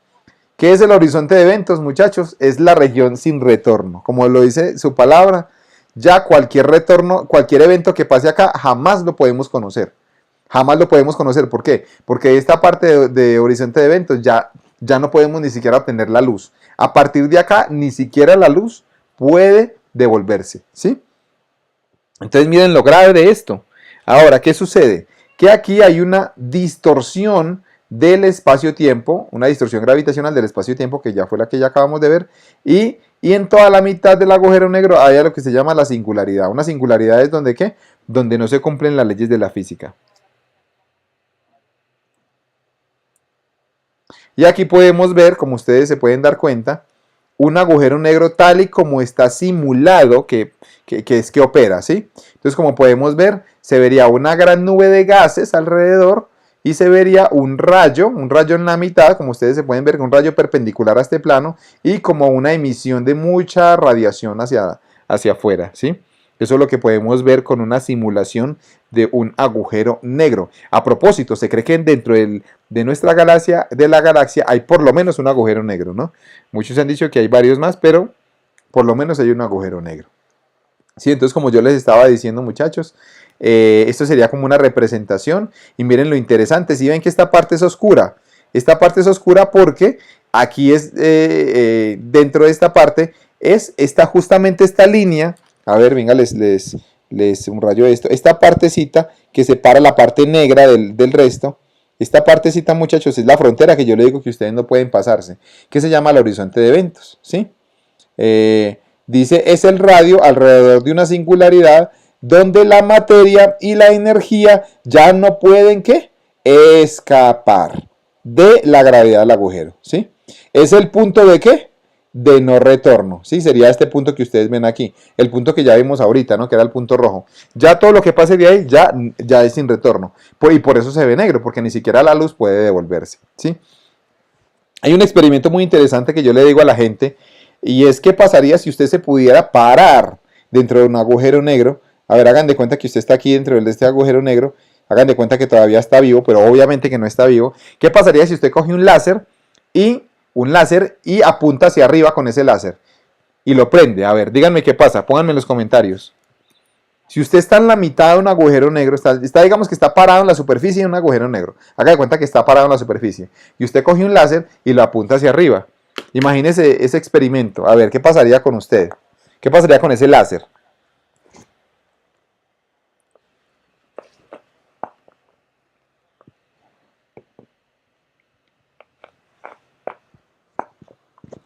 ¿Qué es el horizonte de eventos, muchachos? Es la región sin retorno. Como lo dice su palabra, ya cualquier retorno, cualquier evento que pase acá, jamás lo podemos conocer. Jamás lo podemos conocer. ¿Por qué? Porque esta parte de horizonte de eventos ya no podemos ni siquiera obtener la luz. A partir de acá, ni siquiera la luz puede devolverse, ¿sí? Entonces miren lo grave de esto. Ahora, ¿qué sucede? Que aquí hay una distorsión del espacio-tiempo, una distorsión gravitacional del espacio-tiempo, que ya fue la que ya acabamos de ver, y en toda la mitad del agujero negro hay lo que se llama la singularidad. Una singularidad es donde, ¿qué? Donde no se cumplen las leyes de la física. Y aquí podemos ver, como ustedes se pueden dar cuenta, un agujero negro tal y como está simulado que opera, ¿sí? Entonces, como podemos ver, se vería una gran nube de gases alrededor y se vería un rayo en la mitad, como ustedes se pueden ver, un rayo perpendicular a este plano y como una emisión de mucha radiación hacia afuera, ¿sí? Eso es lo que podemos ver con una simulación de un agujero negro. A propósito, se cree que dentro de nuestra galaxia, hay por lo menos un agujero negro, ¿no? Muchos han dicho que hay varios más, pero por lo menos hay un agujero negro. Sí, entonces como yo les estaba diciendo, muchachos, esto sería como una representación y miren lo interesante, si ven que esta parte es oscura porque aquí es, dentro de esta parte, está justamente esta línea, a ver, venga, les un rayo esto, esta partecita que separa la parte negra del resto, esta partecita, muchachos, es la frontera que yo le digo que ustedes no pueden pasarse, que se llama el horizonte de eventos, ¿sí? Dice, es el radio alrededor de una singularidad donde la materia y la energía ya no pueden, ¿qué? Escapar de la gravedad del agujero, ¿sí? Es el punto de ¿qué? De no retorno, ¿sí? Sería este punto que ustedes ven aquí, el punto que ya vimos ahorita, ¿no? Que era el punto rojo. Ya todo lo que pase de ahí ya es sin retorno. Y por eso se ve negro, porque ni siquiera la luz puede devolverse, ¿sí? Hay un experimento muy interesante que yo le digo a la gente, y es qué pasaría si usted se pudiera parar dentro de un agujero negro. A ver, hagan de cuenta que usted está aquí dentro de este agujero negro, hagan de cuenta que todavía está vivo, pero obviamente que no está vivo. ¿Qué pasaría si usted coge un láser y apunta hacia arriba con ese láser y lo prende? A ver, díganme qué pasa, pónganme en los comentarios. Si usted está en la mitad de un agujero negro, digamos que está parado en la superficie de un agujero negro. Haga de cuenta que está parado en la superficie. Y usted coge un láser y lo apunta hacia arriba. Imagínese ese experimento. A ver, ¿qué pasaría con usted? ¿Qué pasaría con ese láser?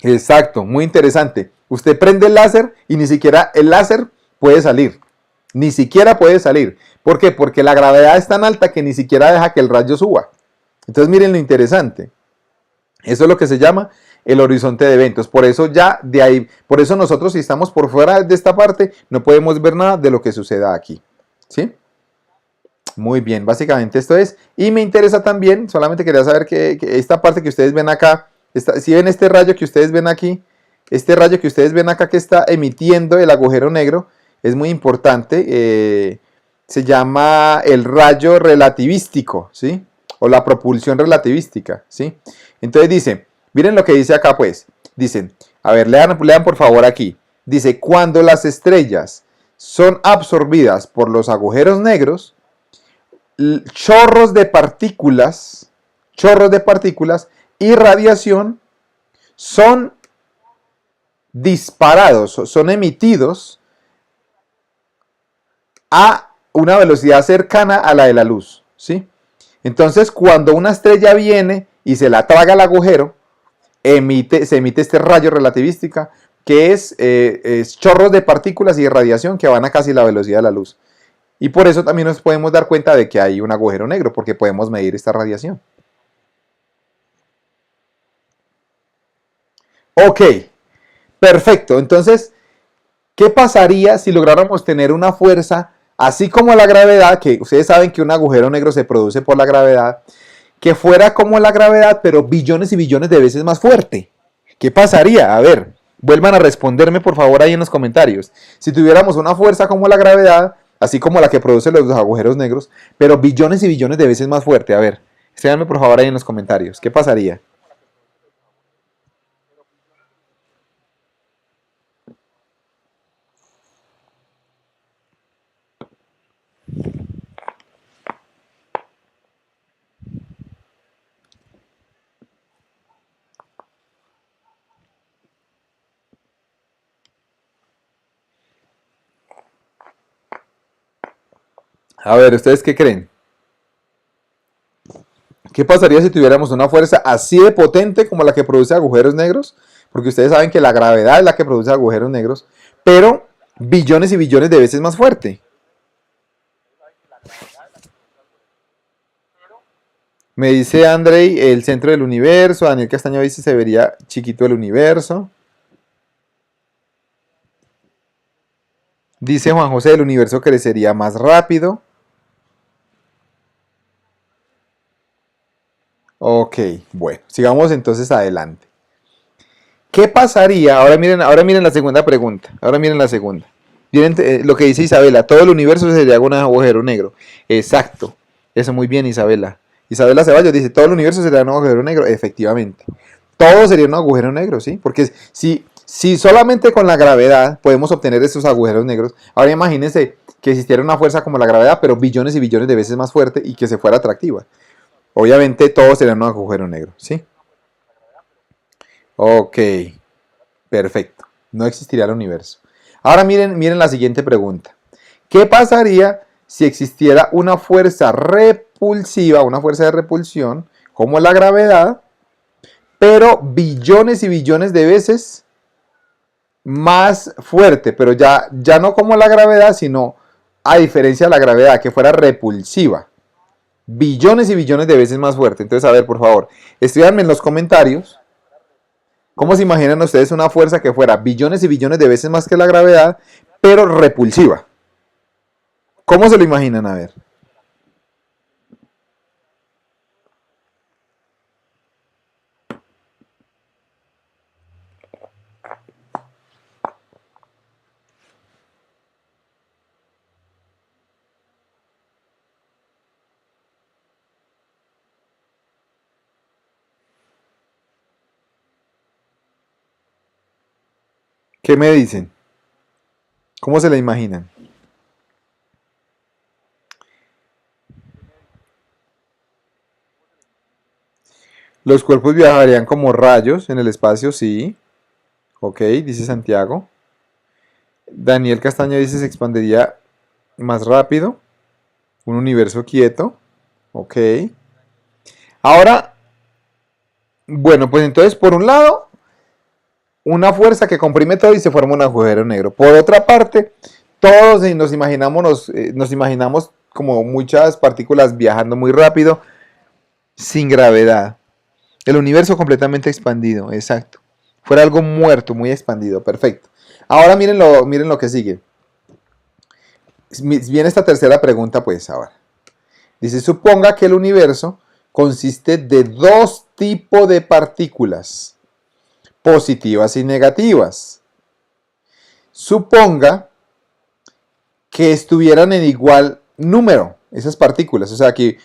Exacto, muy interesante. Usted prende el láser y ni siquiera el láser puede salir. Ni siquiera puede salir. ¿Por qué? Porque la gravedad es tan alta que ni siquiera deja que el rayo suba. Entonces miren lo interesante. Eso es lo que se llama el horizonte de eventos. Por eso ya de ahí, por eso nosotros si estamos por fuera de esta parte, no podemos ver nada de lo que suceda aquí. ¿Sí? Muy bien, básicamente esto es. Y me interesa también, solamente quería saber que esta parte que ustedes ven acá, si ven este rayo que ustedes ven aquí, este rayo que ustedes ven acá que está emitiendo el agujero negro, es muy importante. Se llama el rayo relativístico, ¿sí? O la propulsión relativística, ¿sí? Entonces dice, miren lo que dice acá pues, dicen, a ver, lean por favor aquí. Dice, cuando las estrellas son absorbidas por los agujeros negros, chorros de partículas y radiación son disparados, son emitidos a una velocidad cercana a la de la luz, ¿sí? Entonces, cuando una estrella viene y se la traga al agujero, se emite este rayo relativística que es chorros de partículas y de radiación que van a casi la velocidad de la luz. Y por eso también nos podemos dar cuenta de que hay un agujero negro, porque podemos medir esta radiación. Ok, perfecto. Entonces, ¿qué pasaría si lográramos tener una fuerza así como la gravedad, que ustedes saben que un agujero negro se produce por la gravedad, que fuera como la gravedad, pero billones y billones de veces más fuerte? ¿Qué pasaría? A ver, vuelvan a responderme por favor ahí en los comentarios. Si tuviéramos una fuerza como la gravedad, así como la que produce los agujeros negros, pero billones y billones de veces más fuerte. A ver, escríbanme por favor ahí en los comentarios. ¿Qué pasaría? A ver, ¿ustedes qué creen? ¿Qué pasaría si tuviéramos una fuerza así de potente como la que produce agujeros negros? Porque ustedes saben que la gravedad es la que produce agujeros negros, pero billones y billones de veces más fuerte. Me dice Andrei, el centro del universo. Daniel Castaño dice, se vería chiquito el universo. Dice Juan José, el universo crecería más rápido. Ok, bueno, sigamos entonces adelante. ¿Qué pasaría? Ahora miren la segunda pregunta. Ahora miren la segunda. Miren lo que dice Isabela. Todo el universo sería un agujero negro. Exacto. Eso muy bien, Isabela. Isabela Ceballos dice, todo el universo sería un agujero negro. Efectivamente. Todo sería un agujero negro, ¿sí? Porque si solamente con la gravedad podemos obtener estos agujeros negros, ahora imagínense que existiera una fuerza como la gravedad, pero billones y billones de veces más fuerte y que se fuera atractiva. Obviamente todo sería un agujero negro, ¿sí? Ok, perfecto. No existiría el universo. Ahora miren la siguiente pregunta. ¿Qué pasaría si existiera una fuerza repulsiva, una fuerza de repulsión, como la gravedad, pero billones y billones de veces más fuerte, pero ya no como la gravedad, sino a diferencia de la gravedad, que fuera repulsiva? Billones y billones de veces más fuerte. Entonces, a ver, por favor, escríbanme en los comentarios cómo se imaginan ustedes una fuerza que fuera billones y billones de veces más que la gravedad, pero repulsiva. ¿Cómo se lo imaginan? A ver. ¿Qué me dicen? ¿Cómo se la imaginan? Los cuerpos viajarían como rayos en el espacio, sí. Ok, dice Santiago. Daniel Castaño dice se expandiría más rápido. Un universo quieto. Ok. Ahora, bueno, pues entonces por un lado, una fuerza que comprime todo y se forma un agujero negro. Por otra parte, todos nos imaginamos como muchas partículas viajando muy rápido, sin gravedad. El universo completamente expandido, exacto. Fuera algo muerto, muy expandido, perfecto. Ahora miren lo que sigue. Viene esta tercera pregunta, pues ahora. Dice, suponga que el universo consiste de dos tipos de partículas, positivas y negativas. Suponga que estuvieran en igual número esas partículas, o sea, que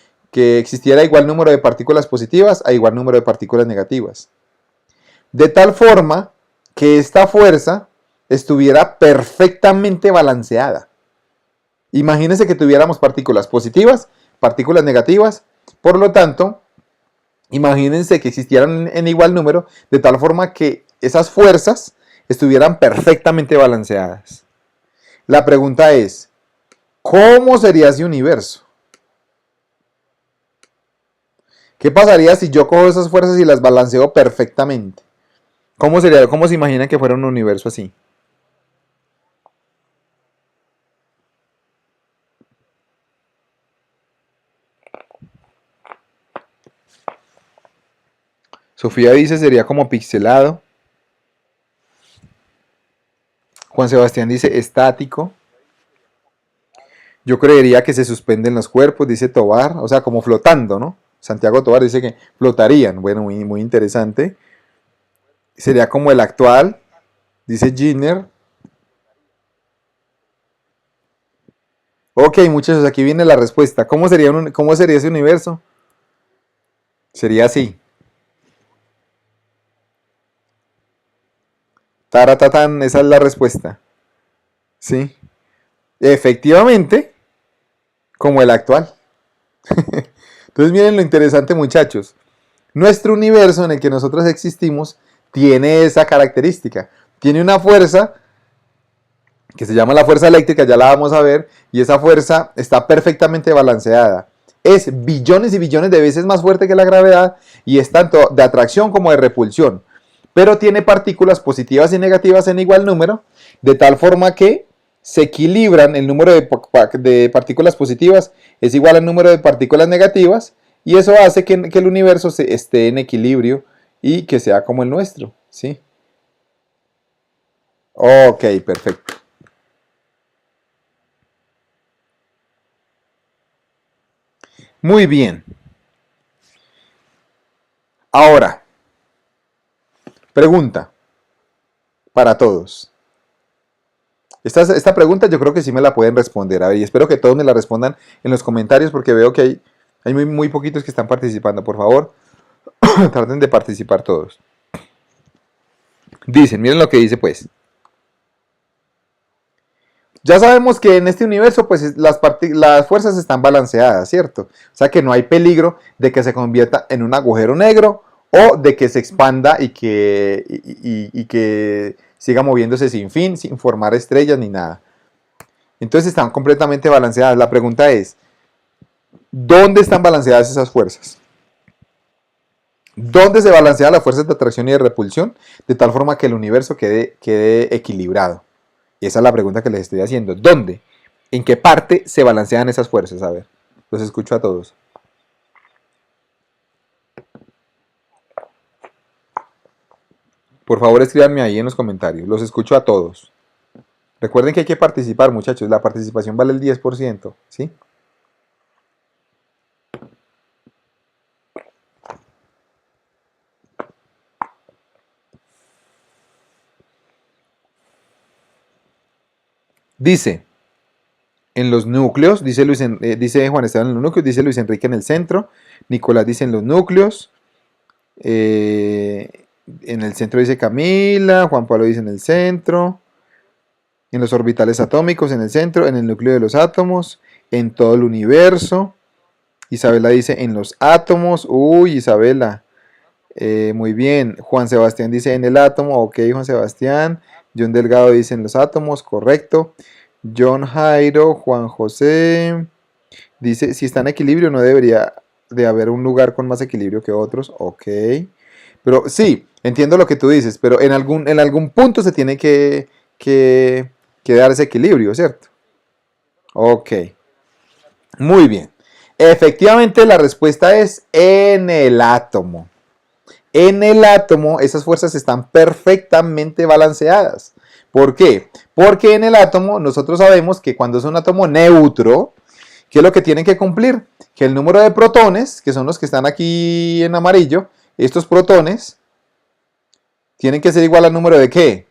existiera igual número de partículas positivas a igual número de partículas negativas. De tal forma que esta fuerza estuviera perfectamente balanceada. Imagínense que tuviéramos partículas positivas, partículas negativas, por lo tanto, imagínense que existieran en igual número, de tal forma que esas fuerzas estuvieran perfectamente balanceadas. La pregunta es, ¿cómo sería ese universo? ¿Qué pasaría si yo cojo esas fuerzas y las balanceo perfectamente? ¿Cómo sería? ¿Cómo se imagina que fuera un universo así? Sofía dice sería como pixelado. Juan Sebastián dice estático. Yo creería que se suspenden los cuerpos, dice Tobar, o sea, como flotando, ¿no? Santiago Tobar dice que flotarían. Bueno, muy interesante. Sería como el actual, dice Giner. Ok, muchachos, aquí viene la respuesta. ¿Cómo sería ese universo? Sería así. Taratatán, esa es la respuesta. Sí. Efectivamente, como el actual. Entonces miren lo interesante, muchachos. Nuestro universo en el que nosotros existimos tiene esa característica. Tiene una fuerza que se llama la fuerza eléctrica, ya la vamos a ver, y esa fuerza está perfectamente balanceada. Es billones y billones de veces más fuerte que la gravedad y es tanto de atracción como de repulsión. Pero tiene partículas positivas y negativas en igual número, de tal forma que se equilibran. El número de partículas positivas es igual al número de partículas negativas Y eso hace que el universo esté en equilibrio y que sea como el nuestro, ¿sí? Ok, perfecto. Muy bien. Ahora, pregunta para todos. Esta pregunta yo creo que sí me la pueden responder. A ver, y espero que todos me la respondan en los comentarios porque veo que hay muy poquitos que están participando. Por favor, traten de participar todos. Dicen, miren lo que dice pues. Ya sabemos que en este universo pues las fuerzas están balanceadas, ¿cierto? O sea que no hay peligro de que se convierta en un agujero negro o de que se expanda y que siga moviéndose sin fin, sin formar estrellas ni nada. Entonces están completamente balanceadas. La pregunta es, ¿dónde están balanceadas esas fuerzas? ¿Dónde se balancean las fuerzas de atracción y de repulsión? De tal forma que el universo quede equilibrado. Y esa es la pregunta que les estoy haciendo. ¿Dónde? ¿En qué parte se balancean esas fuerzas? A ver, los escucho a todos. Por favor, escríbanme ahí en los comentarios. Los escucho a todos. Recuerden que hay que participar, muchachos. La participación vale el 10%, ¿sí? Dice, en los núcleos, dice Juan Esteban en los núcleos, dice Luis Enrique en el centro, Nicolás dice en los núcleos, en el centro dice Camila, Juan Pablo dice en el centro, en los orbitales atómicos en el centro, en el núcleo de los átomos, en todo el universo. Isabela dice en los átomos. Uy, Isabela. Muy bien. Juan Sebastián dice en el átomo. Ok, Juan Sebastián. John Delgado dice en los átomos. Correcto. John Jairo, Juan José. Dice, si está en equilibrio no debería de haber un lugar con más equilibrio que otros. Ok. Pero sí, entiendo lo que tú dices, pero en algún punto se tiene que dar ese equilibrio, ¿cierto? Ok. Muy bien. Efectivamente, la respuesta es en el átomo. En el átomo, esas fuerzas están perfectamente balanceadas. ¿Por qué? Porque en el átomo nosotros sabemos que cuando es un átomo neutro, ¿qué es lo que tienen que cumplir? Que el número de protones, que son los que están aquí en amarillo, estos protones, tienen que ser igual al número de ¿qué?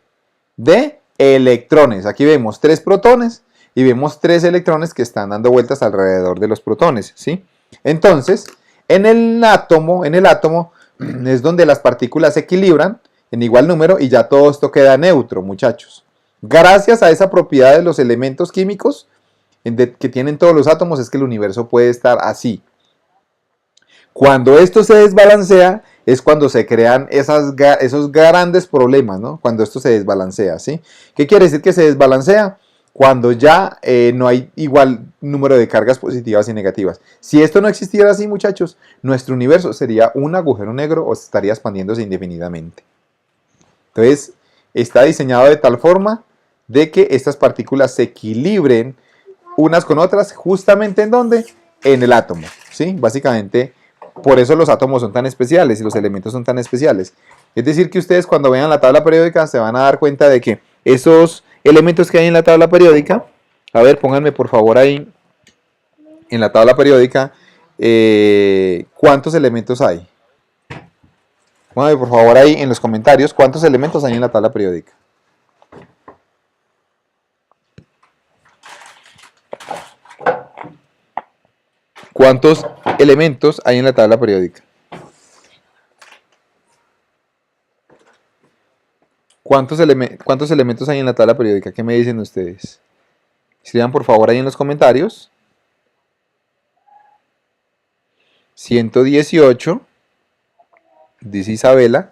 De electrones. Aquí vemos 3 protones y vemos 3 electrones que están dando vueltas alrededor de los protones, ¿sí? Entonces, en el átomo es donde las partículas se equilibran en igual número y ya todo esto queda neutro, muchachos. Gracias a esa propiedad de los elementos químicos que tienen todos los átomos es que el universo puede estar así. Cuando esto se desbalancea es cuando se crean esos grandes problemas, ¿no? Cuando esto se desbalancea, ¿sí? ¿Qué quiere decir que se desbalancea? Cuando ya no hay igual número de cargas positivas y negativas. Si esto no existiera así, muchachos, nuestro universo sería un agujero negro o estaría expandiéndose indefinidamente. Entonces, está diseñado de tal forma de que estas partículas se equilibren unas con otras, justamente en dónde? En el átomo, ¿sí? Básicamente, por eso los átomos son tan especiales y los elementos son tan especiales. Es decir, que ustedes cuando vean la tabla periódica se van a dar cuenta de que esos elementos que hay en la tabla periódica, a ver, pónganme por favor ahí en la tabla periódica, ¿cuántos elementos hay? Pónganme por favor ahí en los comentarios cuántos elementos hay en la tabla periódica. ¿Cuántos elementos hay en la tabla periódica? ¿Cuántos elementos hay en la tabla periódica? ¿Qué me dicen ustedes? Escriban por favor ahí en los comentarios. 118, dice Isabela.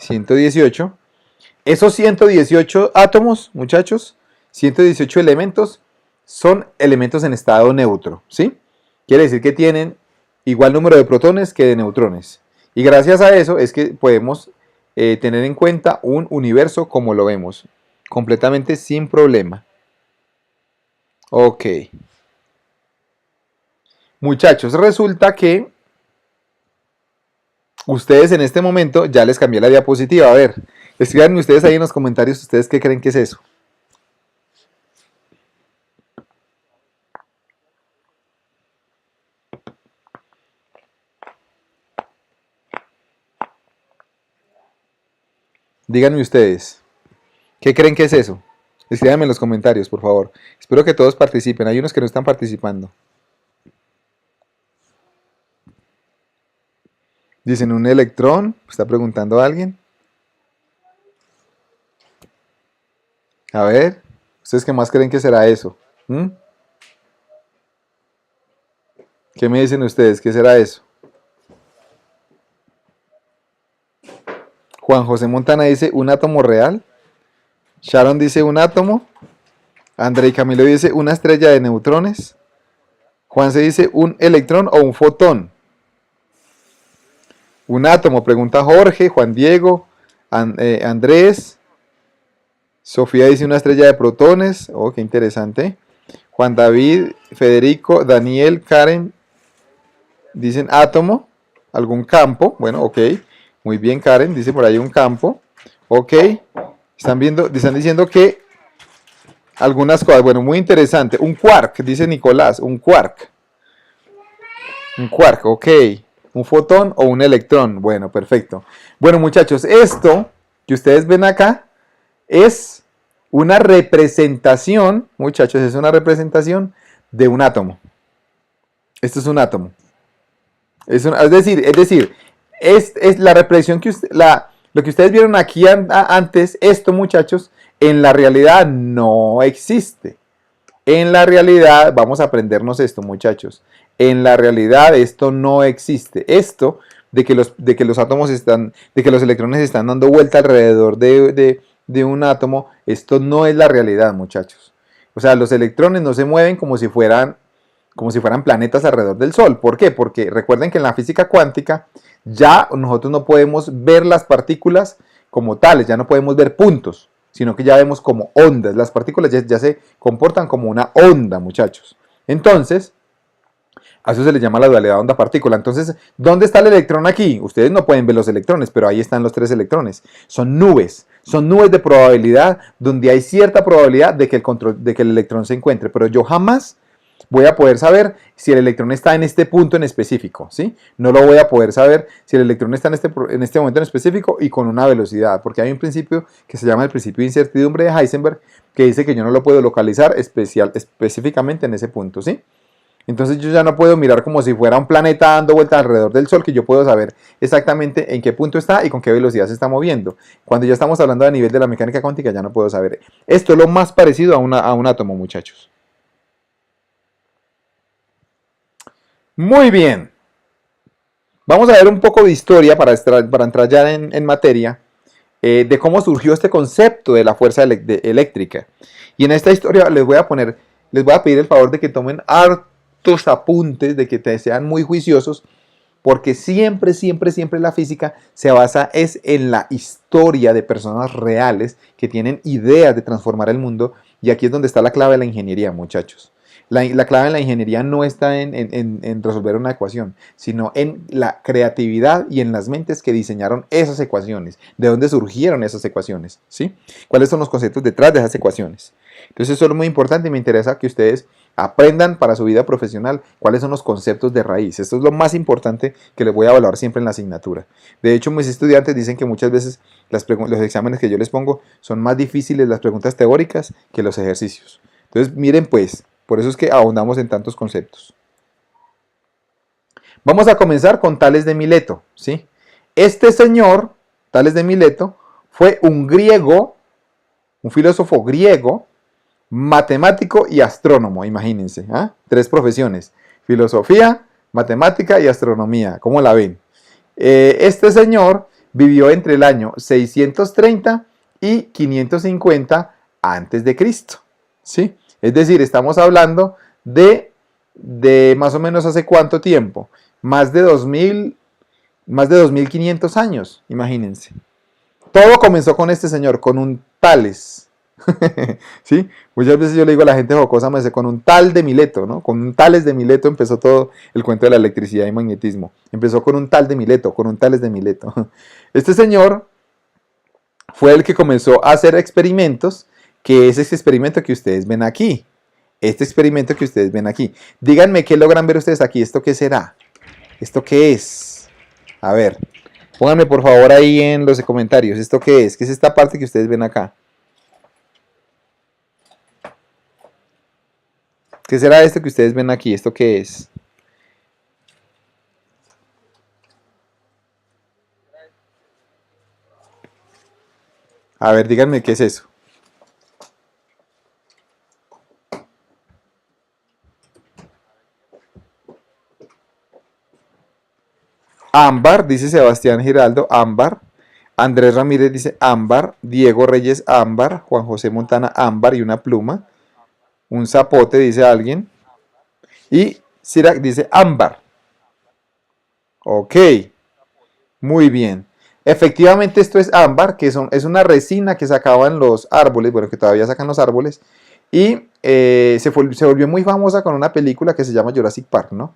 118. Esos 118 átomos, muchachos, 118 elementos, son elementos en estado neutro, ¿sí? Quiere decir que tienen igual número de protones que de neutrones. Y gracias a eso es que podemos tener en cuenta un universo como lo vemos, completamente sin problema. Ok. Muchachos, resulta que ustedes en este momento ya les cambié la diapositiva. A ver, escríbanme ustedes ahí en los comentarios, ustedes qué creen que es eso. Díganme ustedes, ¿qué creen que es eso? Escríbanme en los comentarios, por favor. Espero que todos participen. Hay unos que no están participando. Dicen un electrón. ¿Está preguntando a alguien? A ver, ¿ustedes qué más creen que será eso? ¿Mm? ¿Qué me dicen ustedes? ¿Qué será eso? Juan José Montana dice un átomo real. Sharon dice un átomo. André y Camilo dice una estrella de neutrones. Juan se dice un electrón o un fotón. Un átomo, pregunta Jorge, Juan Diego, Andrés. Sofía dice una estrella de protones. Oh, qué interesante. Juan David, Federico, Daniel, Karen dicen átomo, algún campo. Bueno, ok. Muy bien, Karen, dice por ahí un campo. Ok. Están diciendo que algunas cosas. Bueno, muy interesante. Un quark, dice Nicolás, un quark. Un quark, ok. Un fotón o un electrón. Bueno, perfecto. Bueno, muchachos, esto que ustedes ven acá es una representación, muchachos, es una representación de un átomo. Esto es un átomo. Es la representación que lo que ustedes vieron aquí antes, esto, muchachos, en la realidad no existe. En la realidad, vamos a aprendernos esto, muchachos. En la realidad esto no existe. Esto de que los átomos están, de que los electrones están dando vuelta alrededor de un átomo, esto no es la realidad, muchachos. O sea, los electrones no se mueven como si fueran planetas alrededor del Sol. ¿Por qué? Porque recuerden que en la física cuántica ya nosotros no podemos ver las partículas como tales, ya no podemos ver puntos, sino que ya vemos como ondas. Las partículas ya se comportan como una onda, muchachos. Entonces, a eso se le llama la dualidad onda-partícula. Entonces, ¿dónde está el electrón aquí? Ustedes no pueden ver los electrones, pero ahí están los 3 electrones. Son nubes de probabilidad donde hay cierta probabilidad de que el electrón se encuentre, pero yo jamás voy a poder saber si el electrón está en este punto en específico, ¿sí? No lo voy a poder saber si el electrón está en este momento en específico y con una velocidad, porque hay un principio que se llama el principio de incertidumbre de Heisenberg, que dice que yo no lo puedo localizar específicamente en ese punto, ¿sí? Entonces yo ya no puedo mirar como si fuera un planeta dando vueltas alrededor del Sol, que yo puedo saber exactamente en qué punto está y con qué velocidad se está moviendo. Cuando ya estamos hablando a nivel de la mecánica cuántica, ya no puedo saber. Esto es lo más parecido a un átomo, muchachos. Muy bien. Vamos a ver un poco de historia para entrar ya en materia de cómo surgió este concepto de la fuerza eléctrica. Y en esta historia les voy a pedir el favor de que tomen hartos apuntes, de que sean muy juiciosos, porque siempre, siempre, siempre la física se basa en la historia de personas reales que tienen ideas de transformar el mundo, y aquí es donde está la clave de la ingeniería, muchachos. La clave en la ingeniería no está en resolver una ecuación, sino en la creatividad y en las mentes que diseñaron esas ecuaciones, de dónde surgieron esas ecuaciones, ¿sí? ¿Cuáles son los conceptos detrás de esas ecuaciones? Entonces eso es muy importante y me interesa que ustedes aprendan para su vida profesional cuáles son los conceptos de raíz. Esto es lo más importante que les voy a evaluar siempre en la asignatura. De hecho, mis estudiantes dicen que muchas veces los exámenes que yo les pongo son más difíciles las preguntas teóricas que los ejercicios. Entonces, miren pues, por eso es que ahondamos en tantos conceptos. Vamos a comenzar con Tales de Mileto, ¿sí? Este señor, Tales de Mileto, fue un griego, un filósofo griego, matemático y astrónomo, imagínense, ¿eh? 3 profesiones, filosofía, matemática y astronomía, ¿cómo la ven? Este señor vivió entre el año 630 y 550 antes de Cristo, ¿sí? Es decir, estamos hablando de más o menos hace cuánto tiempo, más de 2500 años, imagínense. Todo comenzó con este señor, con un Tales. ¿Sí? Muchas veces yo le digo a la gente jocosa, me dice, con un tal de Mileto, ¿no? Con un Tales de Mileto empezó todo el cuento de la electricidad y magnetismo. Empezó con un tal de Mileto, con un Tales de Mileto. Este señor fue el que comenzó a hacer experimentos, que es ese experimento que ustedes ven aquí. Este experimento que ustedes ven aquí. Díganme qué logran ver ustedes aquí. ¿Esto qué será? ¿Esto qué es? A ver, pónganme por favor ahí en los comentarios. ¿Esto qué es? ¿Qué es esta parte que ustedes ven acá? ¿Qué será esto que ustedes ven aquí? ¿Esto qué es? A ver, díganme qué es eso. Ámbar, dice Sebastián Giraldo, ámbar. Andrés Ramírez dice ámbar. Diego Reyes, ámbar. Juan José Montana, ámbar y una pluma. Un zapote, dice alguien. Y Sirac dice ámbar. Ok, muy bien. Efectivamente esto es ámbar, que es una resina que sacaban los árboles, bueno, que todavía sacan los árboles. Y se volvió muy famosa con una película que se llama Jurassic Park, ¿no?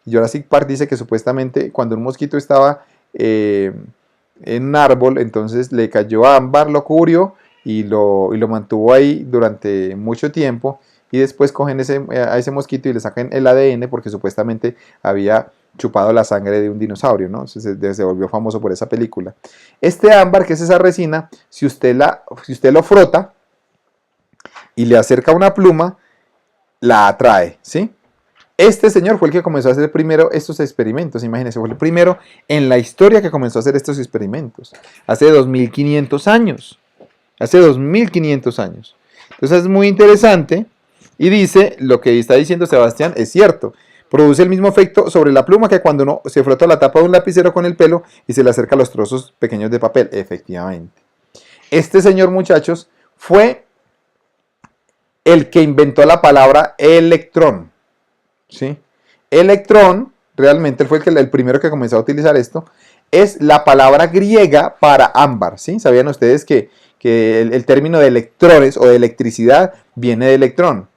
Jurassic Park dice que supuestamente cuando un mosquito estaba en un árbol, entonces le cayó ámbar, lo cubrió y lo mantuvo ahí durante mucho tiempo. Y después cogen a ese mosquito y le sacan el ADN porque supuestamente había chupado la sangre de un dinosaurio, ¿no? Se volvió famoso por esa película. Este ámbar, que es esa resina, si usted lo frota y le acerca una pluma, la atrae, ¿sí? Este señor fue el que comenzó a hacer primero estos experimentos, imagínense, fue el primero en la historia que comenzó a hacer estos experimentos, hace 2500 años, hace 2500 años. Entonces es muy interesante y dice, lo que está diciendo Sebastián es cierto, produce el mismo efecto sobre la pluma que cuando uno se frota la tapa de un lapicero con el pelo y se le acerca los trozos pequeños de papel, efectivamente. Este señor, muchachos, fue el que inventó la palabra electrón. ¿Sí? Electrón, realmente fue el primero que comenzó a utilizar esto, es la palabra griega para ámbar, ¿sí? ¿Sabían ustedes que el término de electrones o de electricidad viene de electrón?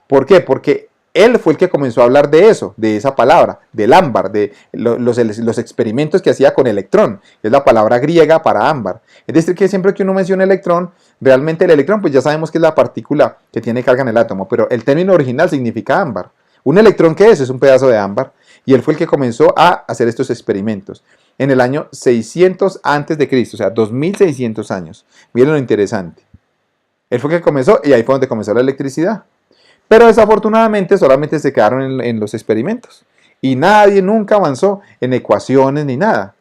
¿Por qué? Porque él fue el que comenzó a hablar de eso, de esa palabra, del ámbar, de los experimentos que hacía con electrón. Es la palabra griega para ámbar. Es decir, que siempre que uno menciona electrón, realmente el electrón, pues ya sabemos que es la partícula que tiene carga en el átomo, pero el término original significa ámbar. ¿Un electrón qué es? Es un pedazo de ámbar. Y él fue el que comenzó a hacer estos experimentos en el año 600 antes de Cristo, o sea, 2600 años. Miren lo interesante. Él fue el que comenzó y ahí fue donde comenzó la electricidad. Pero desafortunadamente solamente se quedaron en los experimentos. Y nadie nunca avanzó en ecuaciones ni nada.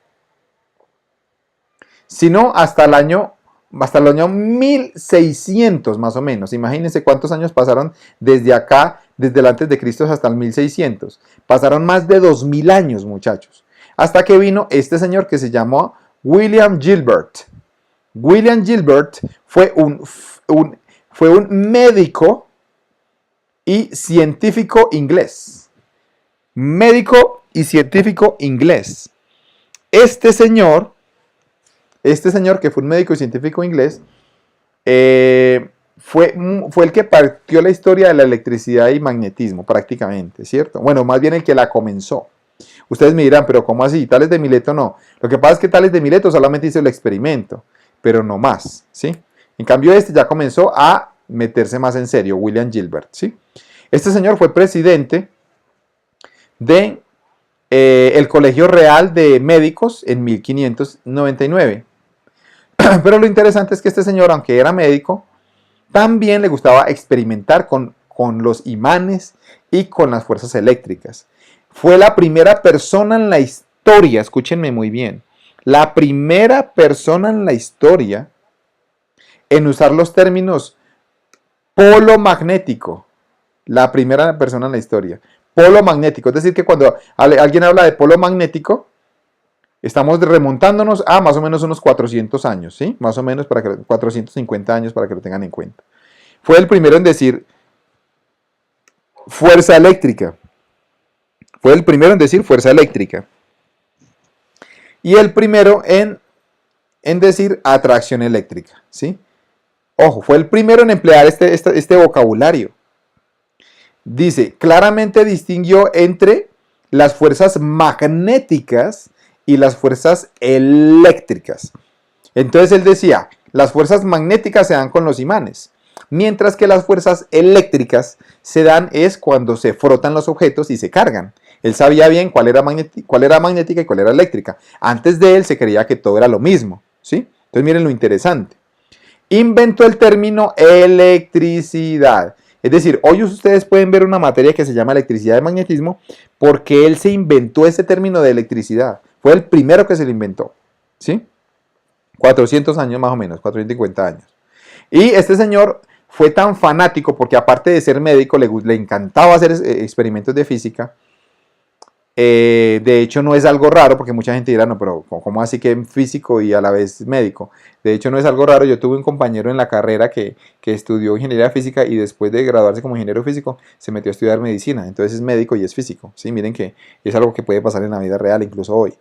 Sino hasta el año 1600 más o menos. Imagínense cuántos años pasaron desde acá, desde el antes de Cristo hasta el 1600. Pasaron más de 2000 años, muchachos. Hasta que vino este señor que se llamó William Gilbert. William Gilbert fue un médico y científico inglés. Médico y científico inglés. Este señor que fue un médico y científico inglés, fue el que partió la historia de la electricidad y magnetismo prácticamente, ¿cierto? Bueno, más bien el que la comenzó. Ustedes me dirán, pero ¿cómo así? Tales de Mileto no. Lo que pasa es que Tales de Mileto solamente hizo el experimento, pero no más, ¿sí? En cambio este ya comenzó a meterse más en serio, William Gilbert, ¿sí? Este señor fue presidente de el Colegio Real de Médicos en 1599. Pero lo interesante es que este señor, aunque era médico, también le gustaba experimentar con los imanes y con las fuerzas eléctricas. Fue la primera persona en la historia, escúchenme muy bien, la primera persona en la historia en usar los términos polo magnético. La primera persona en la historia. Polo magnético. Es decir, que cuando alguien habla de polo magnético, estamos remontándonos a más o menos unos 400 años, ¿sí? Más o menos 450 años para que lo tengan en cuenta. Fue el primero en decir fuerza eléctrica. Fue el primero en decir fuerza eléctrica. Y el primero en decir atracción eléctrica, ¿sí? Ojo, fue el primero en emplear este vocabulario. Dice, claramente distinguió entre las fuerzas magnéticas y las fuerzas eléctricas. Entonces él decía, las fuerzas magnéticas se dan con los imanes, mientras que las fuerzas eléctricas se dan es cuando se frotan los objetos y se cargan. Él sabía bien cuál era magnética y cuál era eléctrica. Antes de él se creía que todo era lo mismo, ¿sí? Entonces miren lo interesante. Inventó el término electricidad. Es decir, hoy ustedes pueden ver una materia que se llama electricidad y magnetismo porque él se inventó ese término de electricidad. Fue el primero que se lo inventó, ¿sí? 400 años más o menos, 450 años. Y este señor fue tan fanático porque aparte de ser médico le encantaba hacer experimentos de física. De hecho no es algo raro porque mucha gente dirá, no, pero ¿cómo así que físico y a la vez médico? De hecho no es algo raro, yo tuve un compañero en la carrera que estudió ingeniería física y después de graduarse como ingeniero físico se metió a estudiar medicina, entonces es médico y es físico, ¿sí? Miren que es algo que puede pasar en la vida real incluso hoy.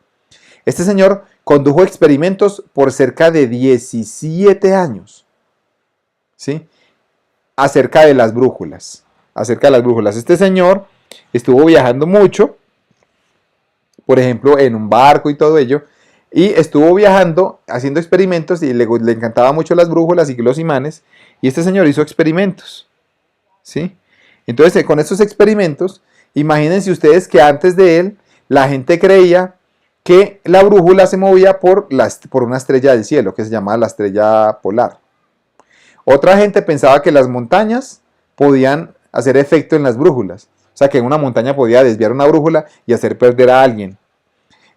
Este señor condujo experimentos por cerca de 17 años, ¿sí? Acerca de las brújulas, Este señor estuvo viajando mucho, por ejemplo, en un barco y todo ello, y estuvo viajando, haciendo experimentos, y le encantaban mucho las brújulas y los imanes, y este señor hizo experimentos, ¿sí? Entonces, con estos experimentos, imagínense ustedes que antes de él, la gente creía que la brújula se movía por una estrella del cielo, que se llamaba la estrella polar. Otra gente pensaba que las montañas podían hacer efecto en las brújulas. O sea, que una montaña podía desviar una brújula y hacer perder a alguien.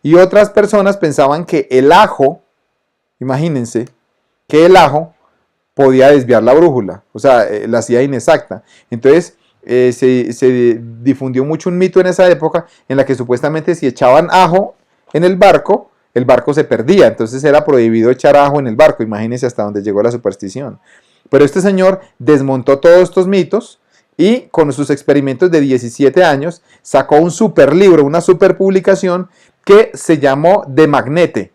Y otras personas pensaban que el ajo, imagínense, que el ajo podía desviar la brújula. O sea, la hacía inexacta. Entonces, se difundió mucho un mito en esa época en la que supuestamente si echaban ajo en el barco se perdía. Entonces era prohibido echar ajo en el barco. Imagínense hasta dónde llegó la superstición. Pero este señor desmontó todos estos mitos y con sus experimentos de 17 años sacó un super libro, una super publicación que se llamó De Magnete.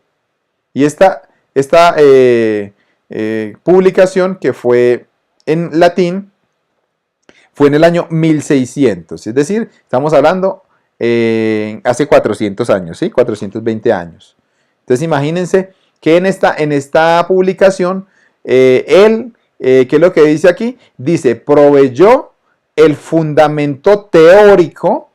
Y esta publicación, que fue en latín, fue en el año 1600. Es decir, estamos hablando hace 400 años, ¿sí? 420 años. Entonces imagínense que en esta publicación, ¿qué es lo que dice aquí? Dice, proveyó el fundamento teórico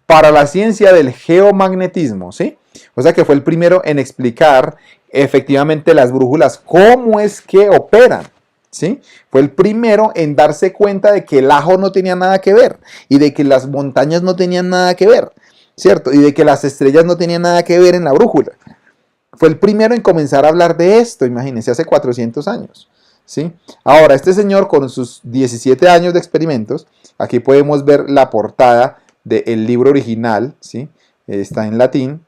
para la ciencia del geomagnetismo, ¿sí? O sea que fue el primero en explicar efectivamente las brújulas, cómo es que operan, ¿sí? Fue el primero en darse cuenta de que el ajo no tenía nada que ver y de que las montañas no tenían nada que ver, ¿cierto? Y de que las estrellas no tenían nada que ver en la brújula. Fue el primero en comenzar a hablar de esto, imagínense, hace 400 años. ¿Sí? Ahora, este señor con sus 17 años de experimentos, aquí podemos ver la portada del libro original, ¿sí? Está en latín,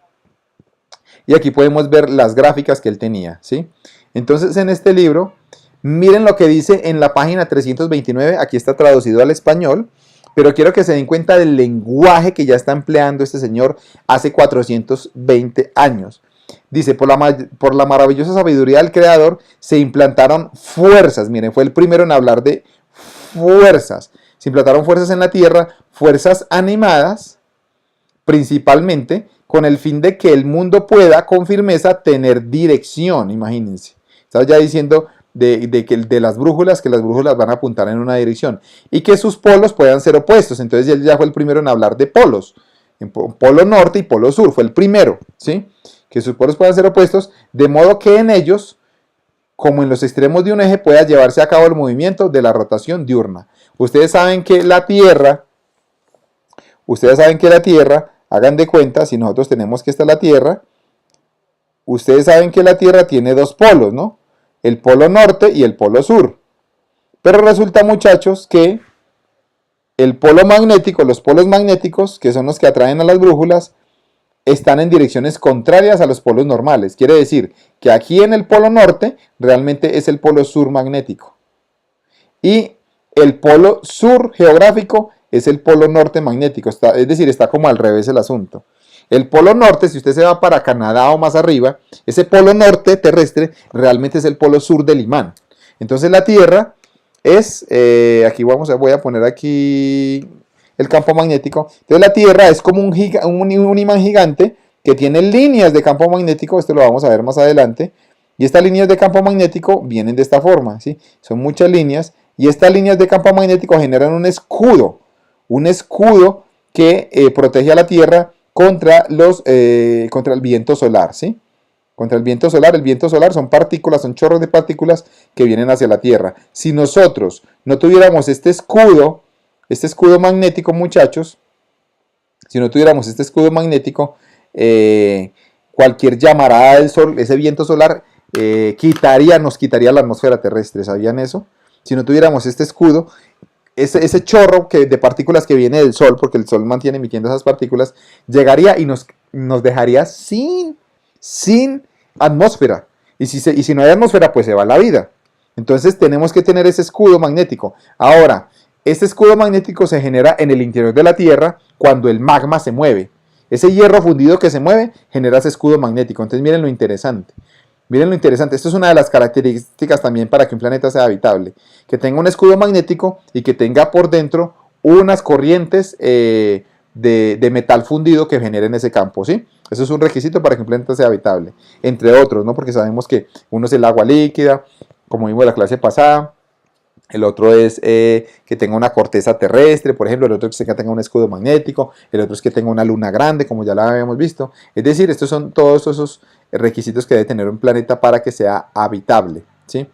y aquí podemos ver las gráficas que él tenía, ¿sí? Entonces, en este libro, miren lo que dice en la página 329, aquí está traducido al español, pero quiero que se den cuenta del lenguaje que ya está empleando este señor hace 420 años. Dice, por la maravillosa sabiduría del Creador se implantaron fuerzas. Miren, fue el primero en hablar de fuerzas. Se implantaron fuerzas en la Tierra, fuerzas animadas, principalmente, con el fin de que el mundo pueda con firmeza tener dirección. Imagínense. Estaba ya diciendo de las brújulas, que las brújulas van a apuntar en una dirección. Y que sus polos puedan ser opuestos. Entonces él ya fue el primero en hablar de polos. En polo norte y polo sur. Fue el primero, ¿sí? Que sus polos puedan ser opuestos, de modo que en ellos, como en los extremos de un eje, pueda llevarse a cabo el movimiento de la rotación diurna. Ustedes saben que la Tierra, hagan de cuenta, si nosotros tenemos que esta es la Tierra, ustedes saben que la Tierra tiene dos polos, ¿no? El polo norte y el polo sur. Pero resulta, muchachos, que el polo magnético, los polos magnéticos, que son los que atraen a las brújulas, están en direcciones contrarias a los polos normales. Quiere decir que aquí en el polo norte realmente es el polo sur magnético. Y el polo sur geográfico es el polo norte magnético. Es decir, está como al revés el asunto. El polo norte, si usted se va para Canadá o más arriba, ese polo norte terrestre realmente es el polo sur del imán. Entonces la Tierra es, aquí voy a poner aquí el campo magnético. Entonces la Tierra es como un imán gigante que tiene líneas de campo magnético, esto lo vamos a ver más adelante, y estas líneas de campo magnético vienen de esta forma, ¿sí? Son muchas líneas, y estas líneas de campo magnético generan un escudo que protege a la Tierra contra el viento solar, ¿sí? Contra el viento solar son partículas, son chorros de partículas que vienen hacia la Tierra. Si nosotros no tuviéramos este escudo magnético, muchachos, si no tuviéramos este escudo magnético, cualquier llamarada del sol, ese viento solar, nos quitaría la atmósfera terrestre. ¿Sabían eso? Si no tuviéramos este escudo, ese chorro de partículas que viene del sol, porque el sol mantiene emitiendo esas partículas, llegaría y nos dejaría sin atmósfera. Y si no hay atmósfera, pues se va la vida. Entonces tenemos que tener ese escudo magnético. Ahora, este escudo magnético se genera en el interior de la Tierra cuando el magma se mueve. Ese hierro fundido que se mueve genera ese escudo magnético. Entonces miren lo interesante. Miren lo interesante. Esto es una de las características también para que un planeta sea habitable. Que tenga un escudo magnético y que tenga por dentro unas corrientes de metal fundido que generen ese campo, ¿sí? Eso es un requisito para que un planeta sea habitable. Entre otros, ¿no? Porque sabemos que uno es el agua líquida, como vimos en la clase pasada. El otro es que tenga una corteza terrestre, por ejemplo. El otro es que tenga un escudo magnético. El otro es que tenga una luna grande, como ya la habíamos visto. Es decir, estos son todos esos requisitos que debe tener un planeta para que sea habitable, ¿sí?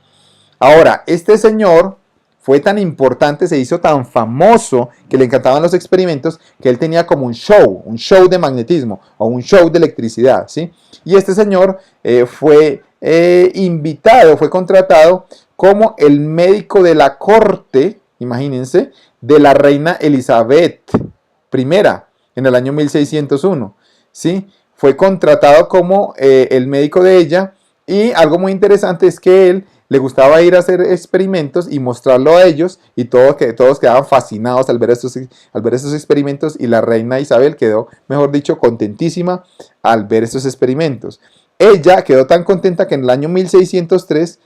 Ahora, este señor fue tan importante, se hizo tan famoso, que le encantaban los experimentos, que él tenía como un show de magnetismo o un show de electricidad, ¿sí? Y este señor fue invitado, fue contratado como el médico de la corte, imagínense, de la reina Elizabeth I en el año 1601, ¿sí? Fue contratado como el médico de ella, y algo muy interesante es que él le gustaba ir a hacer experimentos y mostrarlo a ellos, y todos quedaban fascinados al ver estos experimentos, y la reina Isabel quedó, mejor dicho, contentísima al ver estos experimentos. Ella quedó tan contenta que en el año 1603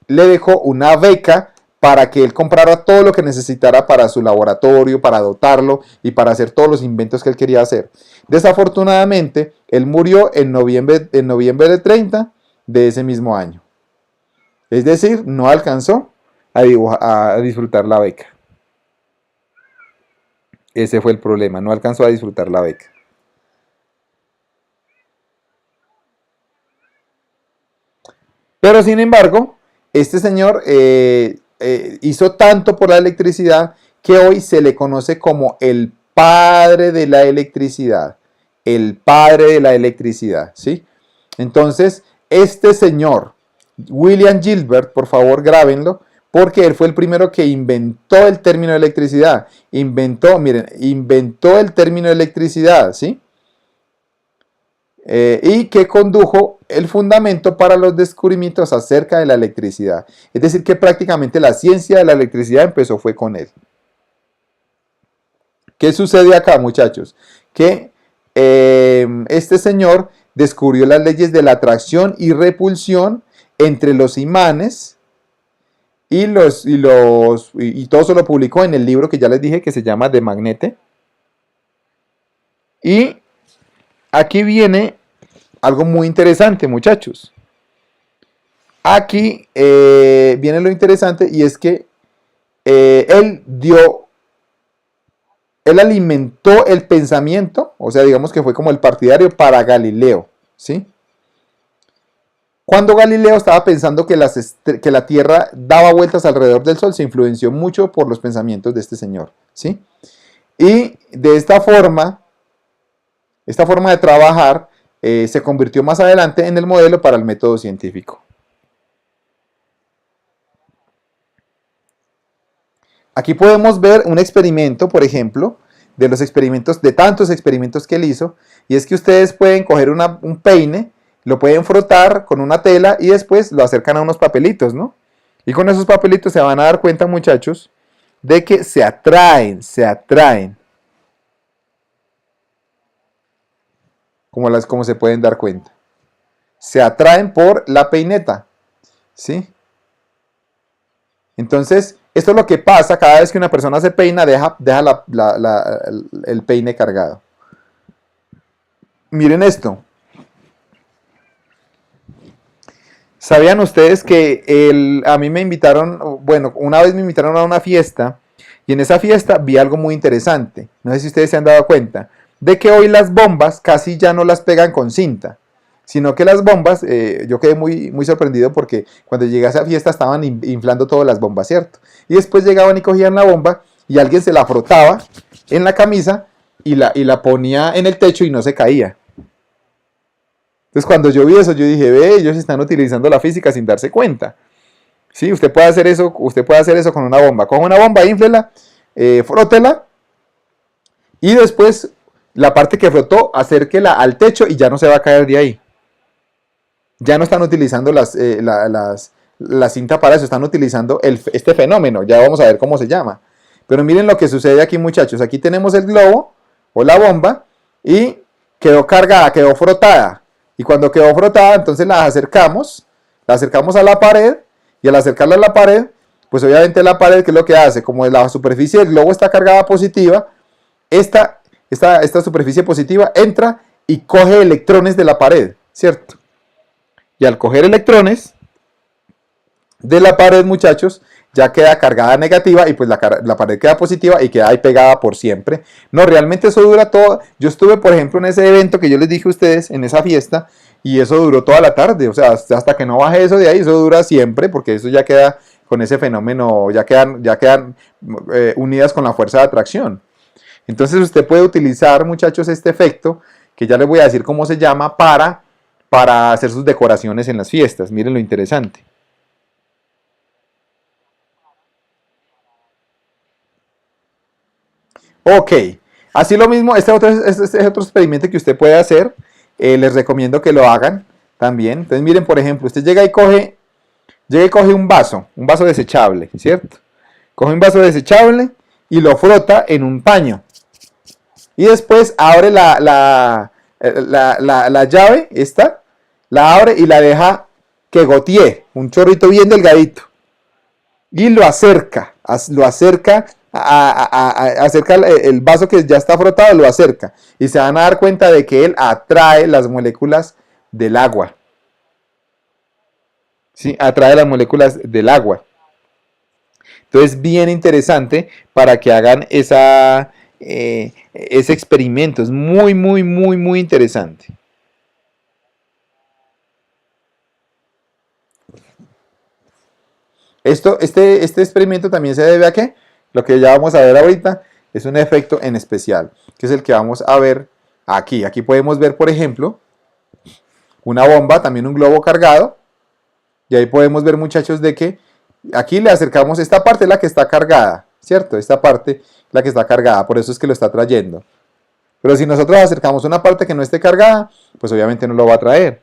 le dejó una beca para que él comprara todo lo que necesitara para su laboratorio, para dotarlo y para hacer todos los inventos que él quería hacer. Desafortunadamente, él murió en noviembre de 30 de ese mismo año. Es decir, no alcanzó a disfrutar la beca. Ese fue el problema, no alcanzó a disfrutar la beca. Pero sin embargo, este señor hizo tanto por la electricidad que hoy se le conoce como el padre de la electricidad. El padre de la electricidad, ¿sí? Entonces, este señor, William Gilbert, por favor grábenlo, porque él fue el primero que inventó el término de electricidad. Inventó el término de electricidad, ¿sí? Y que condujo el fundamento para los descubrimientos acerca de la electricidad. Es decir, que prácticamente la ciencia de la electricidad empezó fue con él. ¿Qué sucede acá, muchachos? Que este señor descubrió las leyes de la atracción y repulsión entre los imanes, y todo eso lo publicó en el libro que ya les dije que se llama De Magnete. Y aquí viene algo muy interesante, muchachos. Aquí viene lo interesante, y es que él alimentó el pensamiento, o sea, digamos que fue como el partidario para Galileo, ¿sí? Cuando Galileo estaba pensando que la Tierra daba vueltas alrededor del Sol, se influenció mucho por los pensamientos de este señor, ¿sí? Y de esta forma de trabajar se convirtió más adelante en el modelo para el método científico. Aquí podemos ver un experimento, por ejemplo, de tantos experimentos que él hizo, y es que ustedes pueden coger un peine, lo pueden frotar con una tela y después lo acercan a unos papelitos, ¿no? Y con esos papelitos se van a dar cuenta, muchachos, de que se atraen, como se pueden dar cuenta. Se atraen por la peineta, ¿sí? Entonces, esto es lo que pasa cada vez que una persona se peina, deja el peine cargado. Miren esto. ¿Sabían ustedes que a mí me invitaron, bueno, una vez me invitaron a una fiesta y en esa fiesta vi algo muy interesante? No sé si ustedes se han dado cuenta de que hoy las bombas casi ya no las pegan con cinta, sino que las bombas, yo quedé muy sorprendido porque cuando llegué a esa fiesta estaban inflando todas las bombas, ¿cierto? Y después llegaban y cogían la bomba y alguien se la frotaba en la camisa y la ponía en el techo y no se caía. Entonces cuando yo vi eso, yo dije, ve, ellos están utilizando la física sin darse cuenta. Sí, usted puede hacer eso con una bomba. Coja una bomba, inflela, frótela y después la parte que frotó, acérquela al techo y ya no se va a caer de ahí. Ya no están utilizando la cinta para eso, están utilizando este fenómeno. Ya vamos a ver cómo se llama. Pero miren lo que sucede aquí, muchachos. Aquí tenemos el globo o la bomba y quedó cargada, quedó frotada. Y cuando quedó frotada, entonces la acercamos a la pared y al acercarla a la pared, pues obviamente la pared, ¿qué es lo que hace? Como la superficie del globo está cargada positiva, esta superficie positiva entra y coge electrones de la pared, ¿cierto? Y al coger electrones de la pared, muchachos, ya queda cargada negativa y pues la pared queda positiva y queda ahí pegada por siempre. No, realmente eso dura todo. Yo estuve, por ejemplo, en ese evento que yo les dije a ustedes, en esa fiesta, y eso duró toda la tarde. O sea, hasta que no baje eso de ahí, eso dura siempre, porque eso ya queda con ese fenómeno, ya quedan unidas con la fuerza de atracción. Entonces usted puede utilizar, muchachos, este efecto, que ya les voy a decir cómo se llama, para hacer sus decoraciones en las fiestas. Miren lo interesante. Ok, así lo mismo, este es otro experimento que usted puede hacer. Les recomiendo que lo hagan también. Entonces, miren, por ejemplo, usted llega y coge un vaso desechable, ¿cierto? Coge un vaso desechable y lo frota en un paño. Y después abre la llave, la abre y la deja que gotee, un chorrito bien delgadito. Y lo acerca acerca el vaso que ya está frotado, lo acerca y se van a dar cuenta de que él atrae las moléculas del agua. ¿Sí? Atrae las moléculas del agua. Entonces, bien interesante para que hagan ese experimento. Es muy interesante. Este experimento también se debe a qué? Lo que ya vamos a ver ahorita es un efecto en especial, que es el que vamos a ver aquí. Aquí podemos ver, por ejemplo, una bomba, también un globo cargado. Y ahí podemos ver, muchachos, de que aquí le acercamos esta parte, la que está cargada, ¿cierto? Esta parte, la que está cargada, por eso es que lo está trayendo. Pero si nosotros acercamos una parte que no esté cargada, pues obviamente no lo va a traer.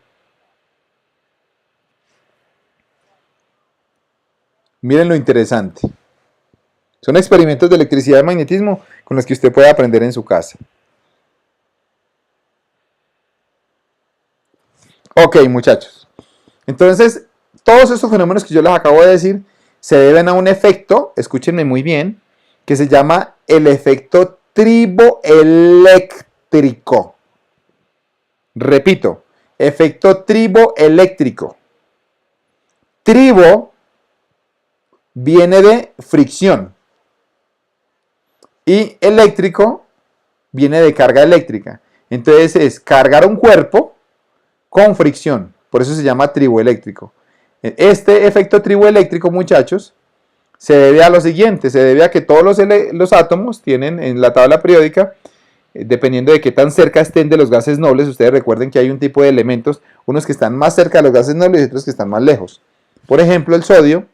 Miren lo interesante. Son experimentos de electricidad y magnetismo con los que usted puede aprender en su casa. Ok, muchachos. Entonces, todos estos fenómenos que yo les acabo de decir se deben a un efecto, escúchenme muy bien, que se llama el efecto triboeléctrico. Repito, efecto triboeléctrico. Tribo viene de fricción y eléctrico viene de carga eléctrica. Entonces es cargar un cuerpo con fricción. Por eso se llama triboeléctrico. Este efecto triboeléctrico, muchachos, se debe a lo siguiente. Se debe a que todos los átomos tienen en la tabla periódica, dependiendo de qué tan cerca estén de los gases nobles, ustedes recuerden que hay un tipo de elementos, unos que están más cerca de los gases nobles y otros que están más lejos. Por ejemplo, el sodio,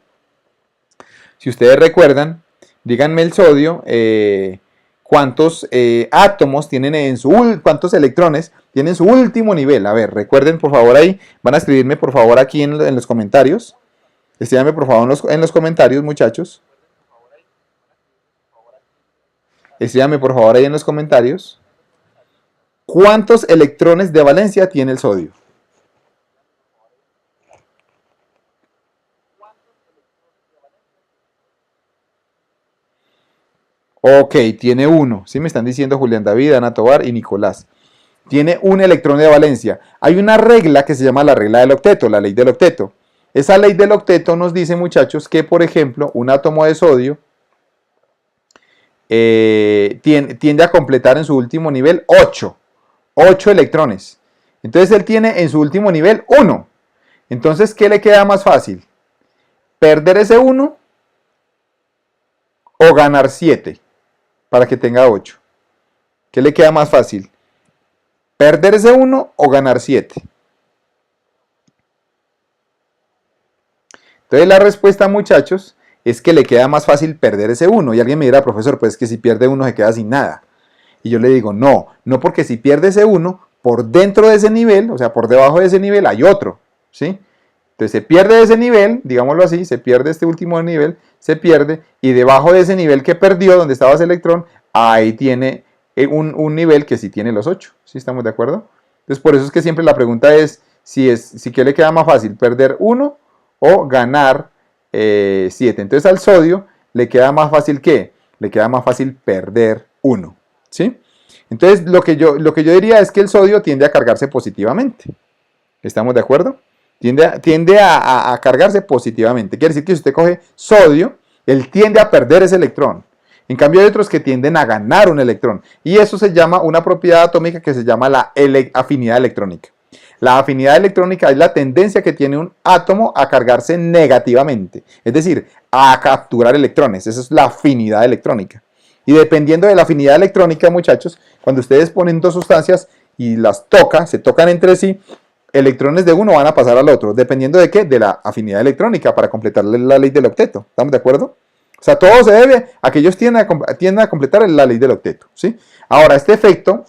si ustedes recuerdan, díganme el sodio, cuántos átomos tienen cuántos electrones tienen su último nivel. A ver, recuerden por favor ahí, van a escribirme por favor aquí en los comentarios. Escríbanme por favor en los comentarios, muchachos. Escríbanme por favor ahí en los comentarios. ¿Cuántos electrones de valencia tiene el sodio? Ok, tiene uno. Sí, me están diciendo Julián David, Ana Tobar y Nicolás. Tiene un electrón de valencia. Hay una regla que se llama la regla del octeto, la ley del octeto. Esa ley del octeto nos dice, muchachos, que por ejemplo, un átomo de sodio tiende a completar en su último nivel 8 electrones. Entonces él tiene en su último nivel 1. Entonces, ¿qué le queda más fácil? ¿Perder ese 1 o ganar 7 para que tenga 8? ¿Qué le queda más fácil? ¿Perder ese 1 o ganar 7? Entonces la respuesta, muchachos, es que le queda más fácil perder ese 1. Y alguien me dirá, profesor, pues es que si pierde 1 se queda sin nada. Y yo le digo, no, no, porque si pierde ese 1, por dentro de ese nivel, o sea, por debajo de ese nivel hay otro, ¿sí? Entonces se pierde ese nivel, digámoslo así, se pierde este último nivel, se pierde, y debajo de ese nivel que perdió, donde estaba ese electrón, ahí tiene un nivel que sí tiene los 8, ¿sí estamos de acuerdo? Entonces por eso es que siempre la pregunta es si ¿qué le queda más fácil? ¿Perder 1 o ganar 7? Entonces al sodio le queda más fácil ¿qué? Le queda más fácil perder 1, ¿sí? Entonces lo que yo diría es que el sodio tiende a cargarse positivamente. ¿Estamos de acuerdo? Tiende a cargarse positivamente. Quiere decir que si usted coge sodio, él tiende a perder ese electrón. En cambio hay otros que tienden a ganar un electrón. Y eso se llama una propiedad atómica que se llama la afinidad electrónica. La afinidad electrónica es la tendencia que tiene un átomo a cargarse negativamente. Es decir, a capturar electrones. Esa es la afinidad electrónica. Y dependiendo de la afinidad electrónica, muchachos, cuando ustedes ponen dos sustancias y las se tocan entre sí, electrones de uno van a pasar al otro. ¿Dependiendo de qué? De la afinidad electrónica para completar la ley del octeto. ¿Estamos de acuerdo? O sea, todo se debe a que ellos tienden a completar la ley del octeto, ¿sí? Ahora, este efecto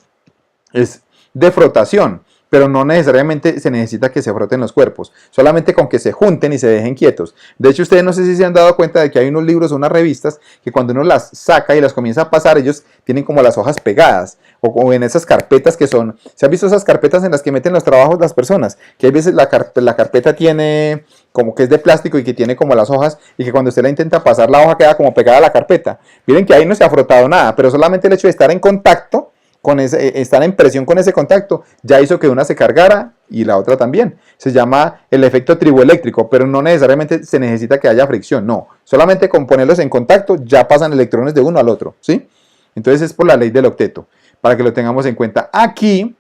es de frotación, pero no necesariamente se necesita que se froten los cuerpos, solamente con que se junten y se dejen quietos. De hecho, ustedes no sé si se han dado cuenta de que hay unos libros o unas revistas que cuando uno las saca y las comienza a pasar, ellos tienen como las hojas pegadas, o en esas carpetas que son, ¿se han visto esas carpetas en las que meten los trabajos las personas? Que hay veces la carpeta tiene como que es de plástico y que tiene como las hojas y que cuando usted la intenta pasar la hoja queda como pegada a la carpeta. Miren que ahí no se ha frotado nada, pero solamente el hecho de estar en contacto estar en presión con ese contacto, ya hizo que una se cargara y la otra también. Se llama el efecto triboeléctrico, pero no necesariamente se necesita que haya fricción, no. Solamente con ponerlos en contacto ya pasan electrones de uno al otro, ¿sí? Entonces es por la ley del octeto, para que lo tengamos en cuenta. Aquí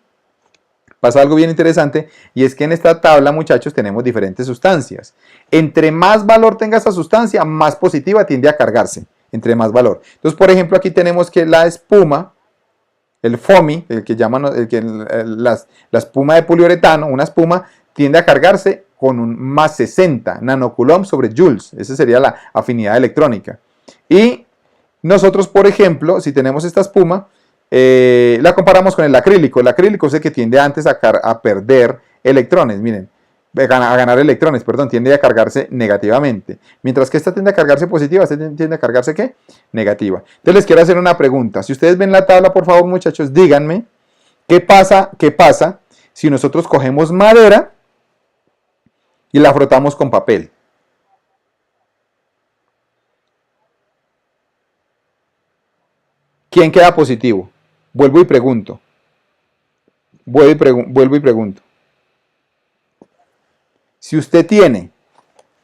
pasa algo bien interesante y es que en esta tabla, muchachos, tenemos diferentes sustancias. Entre más valor tenga esa sustancia, más positiva tiende a cargarse, entre más valor. Entonces, por ejemplo, aquí tenemos que la espuma, el foamy, el que llaman la espuma de poliuretano, una espuma tiende a cargarse con un más 60 nanocoulomb sobre joules. Esa sería la afinidad electrónica. Y nosotros, por ejemplo, si tenemos esta espuma, la comparamos con el acrílico. El acrílico es el que tiende antes a perder electrones. Miren, a ganar electrones, perdón, tiende a cargarse negativamente. Mientras que esta tiende a cargarse positiva, esta tiende a cargarse ¿qué? Negativa. Entonces les quiero hacer una pregunta. Si ustedes ven la tabla, por favor, muchachos, díganme qué pasa si nosotros cogemos madera y la frotamos con papel. ¿Quién queda positivo? Vuelvo y pregunto. Vuelvo y pregunto. Si usted tiene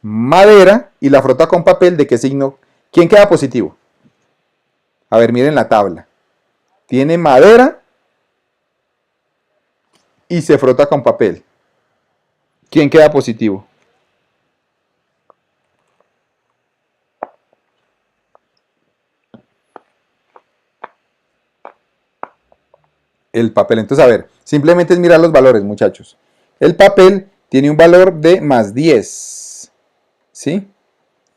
madera y la frota con papel, ¿de qué signo? ¿Quién queda positivo? A ver, miren la tabla. Tiene madera y se frota con papel. ¿Quién queda positivo? El papel. Entonces, a ver, simplemente es mirar los valores, muchachos. El papel tiene un valor de más 10, ¿sí?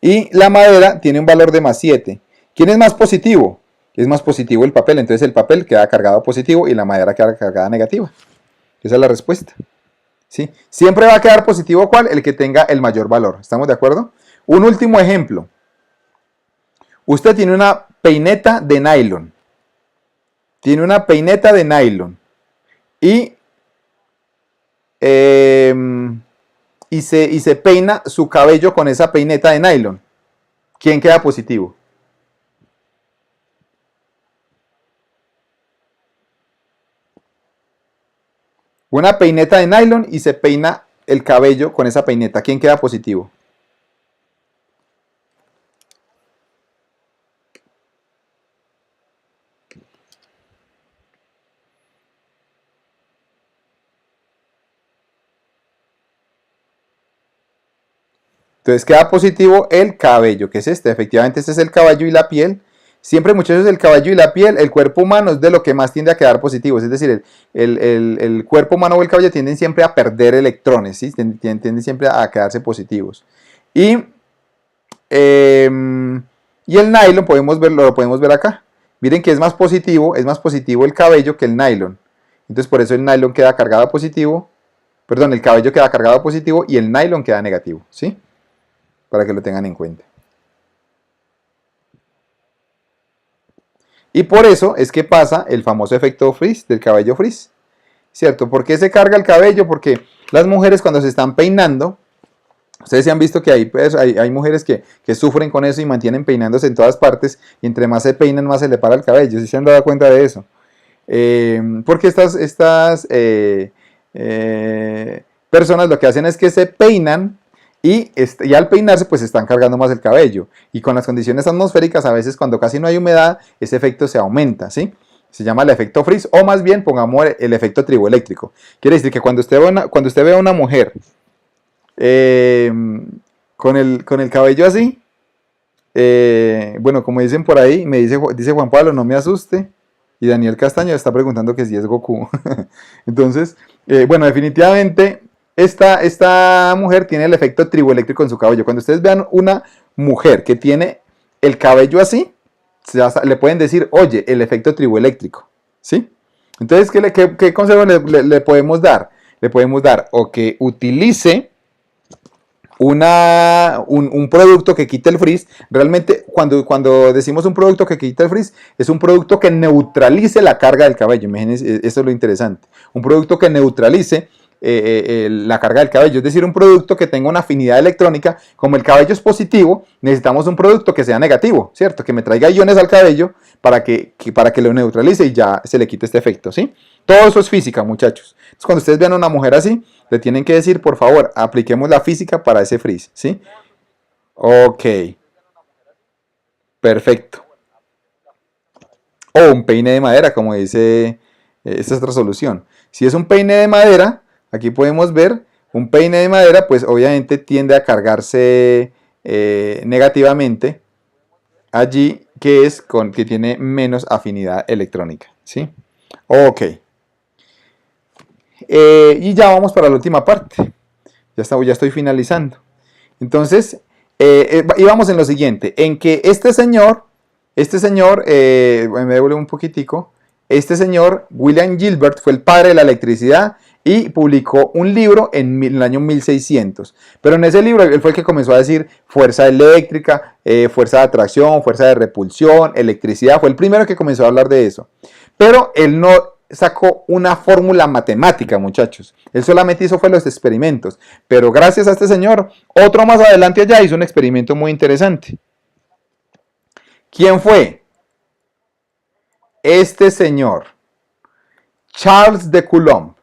Y la madera tiene un valor de más 7. ¿Quién es más positivo? Es más positivo el papel, entonces el papel queda cargado positivo y la madera queda cargada negativa. Esa es la respuesta, ¿sí? Siempre va a quedar positivo, ¿cuál? El que tenga el mayor valor. ¿Estamos de acuerdo? Un último ejemplo. Usted tiene una peineta de nylon. Tiene una peineta de nylon. Y se peina su cabello con esa peineta de nylon. ¿Quién queda positivo? Una peineta de nylon y se peina el cabello con esa peineta. ¿Quién queda positivo? Entonces queda positivo el cabello, que es este. Efectivamente, este es el cabello y la piel. Siempre, muchachos, el cabello y la piel, el cuerpo humano es de lo que más tiende a quedar positivo. Es decir, el cuerpo humano o el cabello tienden siempre a perder electrones, ¿sí? Tienden siempre a quedarse positivos. Y, eh, y el nylon, lo podemos ver acá. Miren que es más positivo el cabello que el nylon. Entonces, por eso el nylon queda cargado positivo. Perdón, el cabello queda cargado positivo y el nylon queda negativo, ¿sí? Para que lo tengan en cuenta. Y por eso es que pasa el famoso efecto frizz, del cabello frizz, ¿cierto? ¿Por qué se carga el cabello? Porque las mujeres cuando se están peinando, ustedes se han visto que hay mujeres que sufren con eso y mantienen peinándose en todas partes, y entre más se peinan, más se le para el cabello. ¿Sí se han dado cuenta de eso? Porque estas personas lo que hacen es que se peinan y al peinarse pues están cargando más el cabello, y con las condiciones atmosféricas a veces cuando casi no hay humedad ese efecto se aumenta, ¿sí? Se llama el efecto frizz, o más bien pongamos el efecto triboeléctrico. Quiere decir que cuando usted ve a una mujer eh, con el cabello así, bueno, como dicen por ahí, dice Juan Pablo, no me asuste, y Daniel Castaño está preguntando que si es Goku. Entonces, bueno, definitivamente esta mujer tiene el efecto triboeléctrico en su cabello. Cuando ustedes vean una mujer que tiene el cabello así, le pueden decir, oye, el efecto triboeléctrico, ¿sí? Entonces, ¿qué consejo le podemos dar? Le podemos dar o que utilice un producto que quite el frizz. Realmente, cuando decimos un producto que quite el frizz, es un producto que neutralice la carga del cabello. Imagínense, eso es lo interesante. Un producto que neutralice la carga del cabello, es decir, un producto que tenga una afinidad electrónica. Como el cabello es positivo, necesitamos un producto que sea negativo, ¿cierto? Que me traiga iones al cabello para que lo neutralice y ya se le quite este efecto, ¿sí? Todo eso es física, muchachos. Entonces, cuando ustedes vean a una mujer así, le tienen que decir, por favor, apliquemos la física para ese frizz, ¿sí? Ok, perfecto. O un peine de madera, como dice esta otra solución. Si es un peine de madera, aquí podemos ver, un peine de madera, pues obviamente tiende a cargarse negativamente allí, que tiene menos afinidad electrónica, ¿sí? Ok. Y ya vamos para la última parte. Ya estoy finalizando. Entonces, íbamos en lo siguiente, en que me devuelvo un poquitico, este señor, William Gilbert, fue el padre de la electricidad y publicó un libro en el año 1600. Pero en ese libro él fue el que comenzó a decir fuerza eléctrica, fuerza de atracción, fuerza de repulsión, electricidad. Fue el primero que comenzó a hablar de eso. Pero él no sacó una fórmula matemática, muchachos. Él solamente hizo fue los experimentos. Pero gracias a este señor, otro más adelante allá hizo un experimento muy interesante. ¿Quién fue? Este señor, Charles de Coulomb.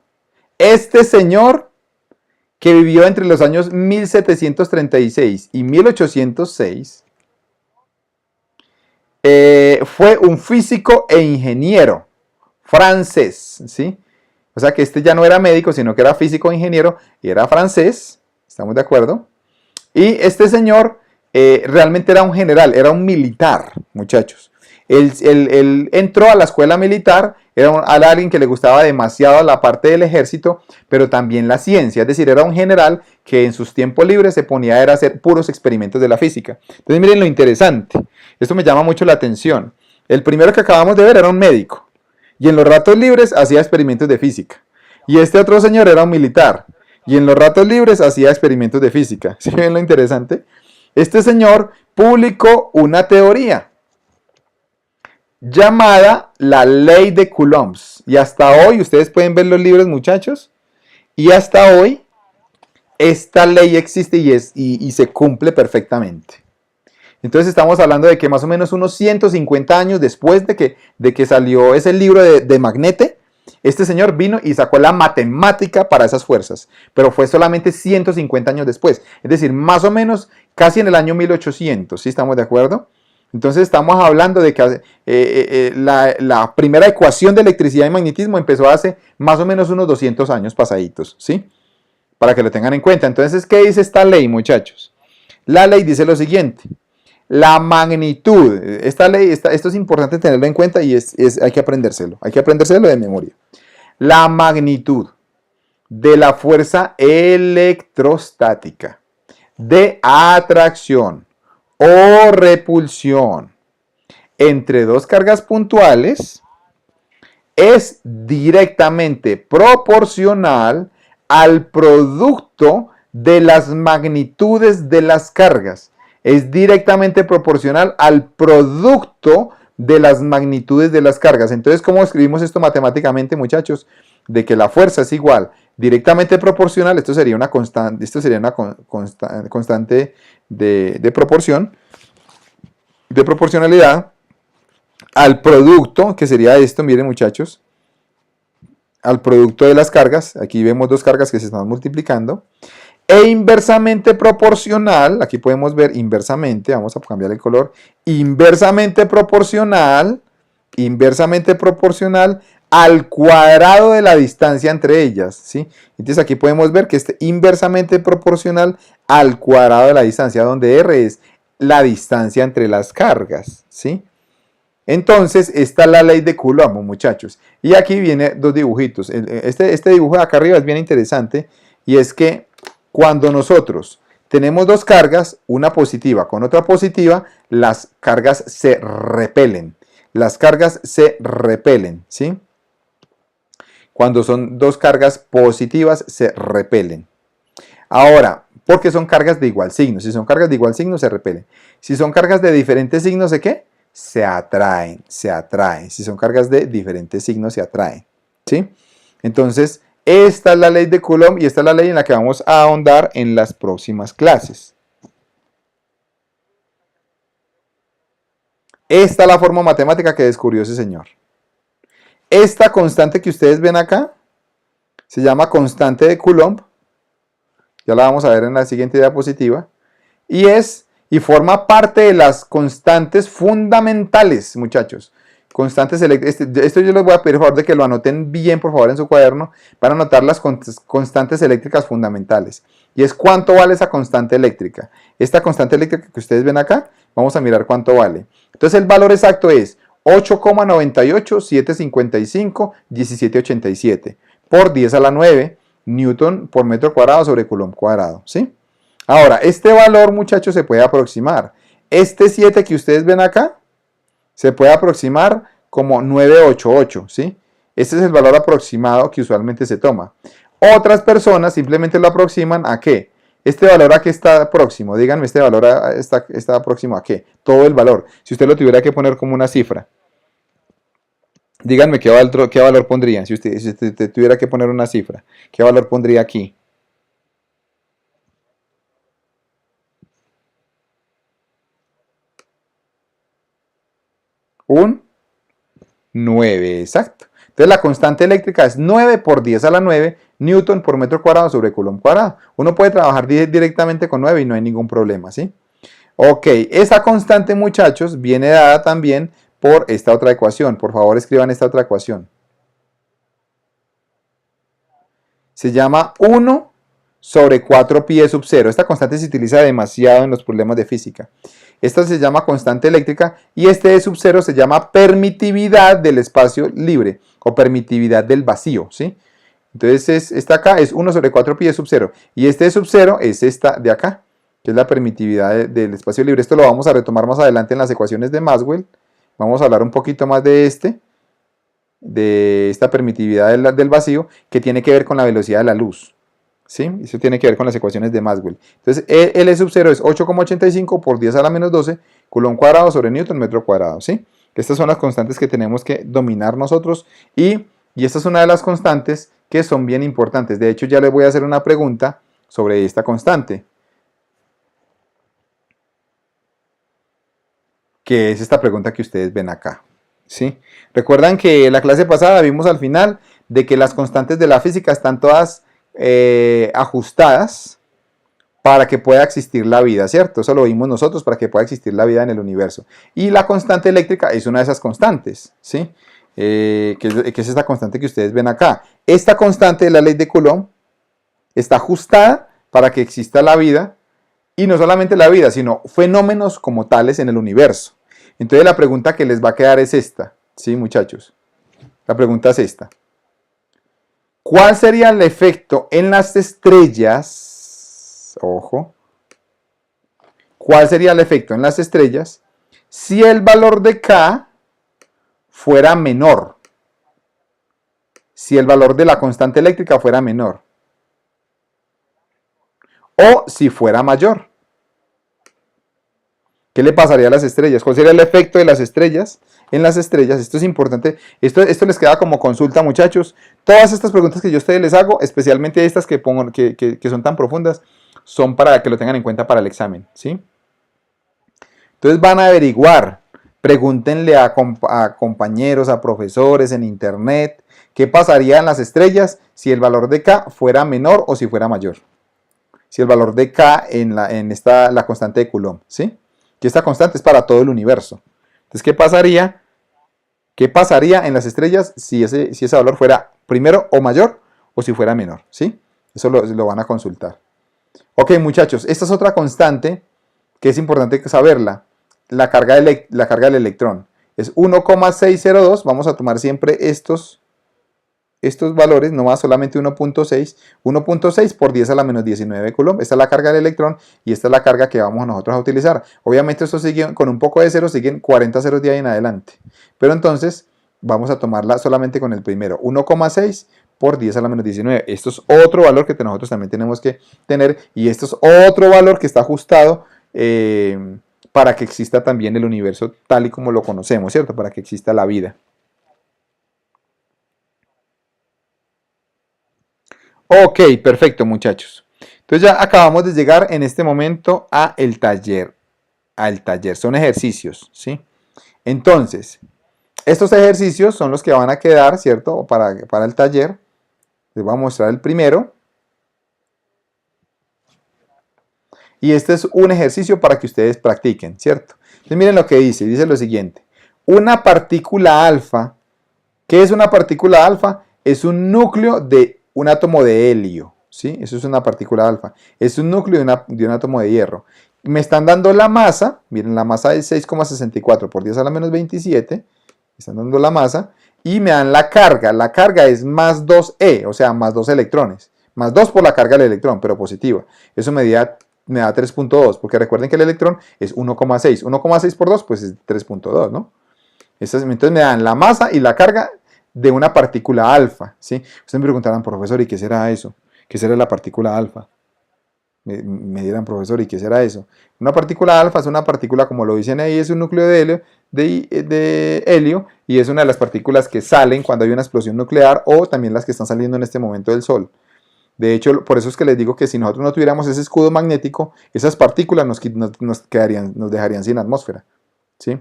Este señor que vivió entre los años 1736 y 1806, fue un físico e ingeniero francés, ¿sí? O sea que este ya no era médico, sino que era físico e ingeniero y era francés, ¿estamos de acuerdo? Y este señor realmente era un general, era un militar, muchachos. Él entró a la escuela militar, era alguien que le gustaba demasiado la parte del ejército, pero también la ciencia, es decir, era un general que en sus tiempos libres se ponía a hacer puros experimentos de la física. Entonces miren lo interesante, esto me llama mucho la atención. El primero que acabamos de ver era un médico, y en los ratos libres hacía experimentos de física. Y este otro señor era un militar, y en los ratos libres hacía experimentos de física. ¿Sí ven lo interesante? Este señor publicó una teoría llamada la ley de Coulomb. Y hasta hoy, ustedes pueden ver los libros, muchachos, y hasta hoy esta ley existe y se cumple perfectamente. Entonces estamos hablando de que más o menos unos 150 años después de que salió ese libro de Magnete, Este señor vino y sacó la matemática para esas fuerzas, pero fue solamente 150 años después, es decir, más o menos casi en el año 1800, ¿sí estamos de acuerdo? Entonces estamos hablando de que la primera ecuación de electricidad y magnetismo empezó hace más o menos unos 200 años pasaditos, ¿sí? Para que lo tengan en cuenta. Entonces, ¿qué dice esta ley, muchachos? La ley dice lo siguiente: la magnitud, esta ley, esto es importante tenerlo en cuenta y hay que aprendérselo de memoria. La magnitud de la fuerza electrostática de atracción o repulsión entre dos cargas puntuales es directamente proporcional al producto de las magnitudes de las cargas. Es directamente proporcional al producto de las magnitudes de las cargas. Entonces, ¿cómo escribimos esto matemáticamente, muchachos? De que la fuerza es igual, directamente proporcional, esto sería una constante de proporción, de proporcionalidad, al producto, que sería esto, miren muchachos, al producto de las cargas, aquí vemos dos cargas que se están multiplicando, e inversamente proporcional, aquí podemos ver inversamente, vamos a cambiar el color, inversamente proporcional al cuadrado de la distancia entre ellas, ¿sí? Entonces aquí podemos ver que este inversamente proporcional al cuadrado de la distancia, donde R es la distancia entre las cargas, ¿sí? Entonces, esta es la ley de Coulomb, muchachos. Y aquí viene dos dibujitos. Este dibujo de acá arriba es bien interesante, y es que cuando nosotros tenemos dos cargas, una positiva con otra positiva, las cargas se repelen. Las cargas se repelen, ¿sí? Cuando son dos cargas positivas, se repelen. Ahora, porque son cargas de igual signo. Si son cargas de igual signo, se repelen. Si son cargas de diferentes signos, ¿de qué? Se atraen. Si son cargas de diferentes signos, se atraen, ¿sí? Entonces, esta es la ley de Coulomb y esta es la ley en la que vamos a ahondar en las próximas clases. Esta es la forma matemática que descubrió ese señor. Esta constante que ustedes ven acá se llama constante de Coulomb. Ya la vamos a ver en la siguiente diapositiva. Y forma parte de las constantes fundamentales, muchachos. Constantes eléctricas. Esto yo les voy a pedir por favor de que lo anoten bien, por favor, en su cuaderno, para anotar las constantes eléctricas fundamentales. Y es cuánto vale esa constante eléctrica. Esta constante eléctrica que ustedes ven acá, vamos a mirar cuánto vale. Entonces el valor exacto es 8,98, 755, 1787 por 10 a la 9 newton por metro cuadrado sobre coulomb cuadrado, ¿sí? Ahora, este valor, muchachos, se puede aproximar. Este 7 que ustedes ven acá, se puede aproximar como 988, ¿sí? Este es el valor aproximado que usualmente se toma. Otras personas simplemente lo aproximan a ¿qué? Este valor a qué está próximo. Díganme, este valor está próximo a qué. Todo el valor. Si usted lo tuviera que poner como una cifra. Díganme qué valor pondrían. Si usted tuviera que poner una cifra, ¿qué valor pondría aquí? Un 9, exacto. Entonces la constante eléctrica es 9 por 10 a la 9 newton por metro cuadrado sobre coulomb cuadrado. Uno puede trabajar directamente con 9 y no hay ningún problema, ¿sí? Ok, esa constante, muchachos, viene dada también por esta otra ecuación. Por favor, escriban esta otra ecuación. Se llama 1 sobre 4 pi sub 0. Esta constante se utiliza demasiado en los problemas de física. Esta se llama constante eléctrica y este E sub 0 se llama permitividad del espacio libre o permitividad del vacío, ¿sí? Entonces esta acá es 1 sobre 4 pi sub 0 y este E sub 0 es esta de acá, que es la permitividad del espacio libre. Esto lo vamos a retomar más adelante en las ecuaciones de Maxwell. Vamos a hablar un poquito más de esta permitividad del vacío que tiene que ver con la velocidad de la luz. ¿Sí? Eso tiene que ver con las ecuaciones de Maxwell. Entonces, el E sub 0 es 8,85 por 10 a la menos 12 coulomb cuadrado sobre newton metro cuadrado. ¿Sí? Estas son las constantes que tenemos que dominar nosotros y esta es una de las constantes que son bien importantes. De hecho, ya les voy a hacer una pregunta sobre esta constante, que es esta pregunta que ustedes ven acá. ¿Sí? Recuerdan que en la clase pasada vimos al final de que las constantes de la física están todas ajustadas para que pueda existir la vida, ¿cierto? Eso lo vimos nosotros, para que pueda existir la vida en el universo. Y la constante eléctrica es una de esas constantes, ¿sí? Que es esta constante que ustedes ven acá. Esta constante de la ley de Coulomb está ajustada para que exista la vida, y no solamente la vida, sino fenómenos como tales en el universo. Entonces la pregunta que les va a quedar es esta, ¿sí, muchachos? La pregunta es esta. ¿Cuál sería el efecto en las estrellas? Ojo. ¿Cuál sería el efecto en las estrellas si el valor de K fuera menor? Si el valor de la constante eléctrica fuera menor. O si fuera mayor. ¿Qué le pasaría a las estrellas? ¿Cuál sería el efecto de las estrellas en las estrellas? Esto es importante. Esto les queda como consulta, muchachos. Todas estas preguntas que yo a ustedes les hago, especialmente estas que pongo, que son tan profundas, son para que lo tengan en cuenta para el examen, ¿sí? Entonces van a averiguar, pregúntenle a compañeros, a profesores en internet, qué pasaría en las estrellas si el valor de K fuera menor o si fuera mayor. Si el valor de K en la constante de Coulomb, ¿sí? Que esta constante es para todo el universo. Entonces, ¿qué pasaría? ¿Qué pasaría en las estrellas si ese valor fuera primero o mayor o si fuera menor, ¿sí? Eso lo van a consultar. Ok, muchachos, esta es otra constante que es importante saberla. La carga del electrón es 1,602. Vamos a tomar siempre estos valores, no más solamente 1.6. 1.6 por 10 a la menos 19 Coulomb. Esta es la carga del electrón y esta es la carga que vamos nosotros a utilizar. Obviamente esto sigue con un poco de ceros, siguen 40 ceros de ahí en adelante. Pero entonces vamos a tomarla solamente con el primero. 1,6 por 10 a la menos 19. Esto es otro valor que nosotros también tenemos que tener, y esto es otro valor que está ajustado para que exista también el universo tal y como lo conocemos, ¿cierto? Para que exista la vida. Ok, perfecto, muchachos. Entonces ya acabamos de llegar en este momento al taller. Son ejercicios, ¿sí? Entonces, estos ejercicios son los que van a quedar, ¿cierto? Para el taller. Les voy a mostrar el primero. Y este es un ejercicio para que ustedes practiquen, ¿cierto? Entonces miren lo que dice lo siguiente. Una partícula alfa, ¿qué es una partícula alfa? Es un núcleo de un átomo de helio, ¿sí? Eso es una partícula alfa. Es un núcleo de un átomo de hierro. Me están dando la masa, miren, la masa es 6,64 por 10 a la menos 27. Me están dando la masa y me dan la carga. La carga es más 2e, o sea, más 2 electrones. Más 2 por la carga del electrón, pero positiva. Eso me da 3.2, porque recuerden que el electrón es 1,6. 1,6 por 2, pues es 3.2, ¿no? Entonces me dan la masa y la carga de una partícula alfa, ¿sí? Ustedes me preguntarán, profesor, ¿y qué será eso? ¿Qué será la partícula alfa? Me dirán, profesor, ¿y qué será eso? Una partícula alfa es una partícula, como lo dicen ahí, es un núcleo de helio, y es una de las partículas que salen cuando hay una explosión nuclear, o también las que están saliendo en este momento del Sol. De hecho, por eso es que les digo que si nosotros no tuviéramos ese escudo magnético, esas partículas nos dejarían sin atmósfera, ¿sí?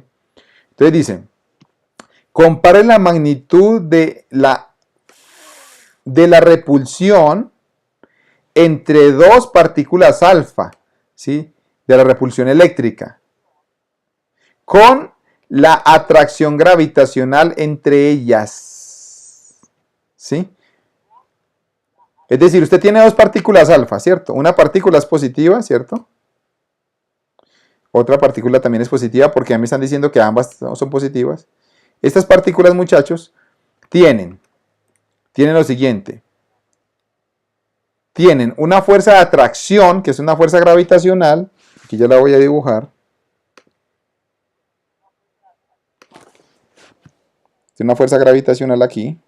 Entonces dicen, comparen la magnitud de la repulsión entre dos partículas alfa, ¿sí? De la repulsión eléctrica, con la atracción gravitacional entre ellas, ¿sí? Es decir, usted tiene dos partículas alfa, ¿cierto? Una partícula es positiva, ¿cierto? Otra partícula también es positiva porque ya me están diciendo que ambas son positivas. Estas partículas, muchachos, tienen lo siguiente. Tienen una fuerza de atracción, que es una fuerza gravitacional. Aquí ya la voy a dibujar. Tiene una fuerza gravitacional aquí.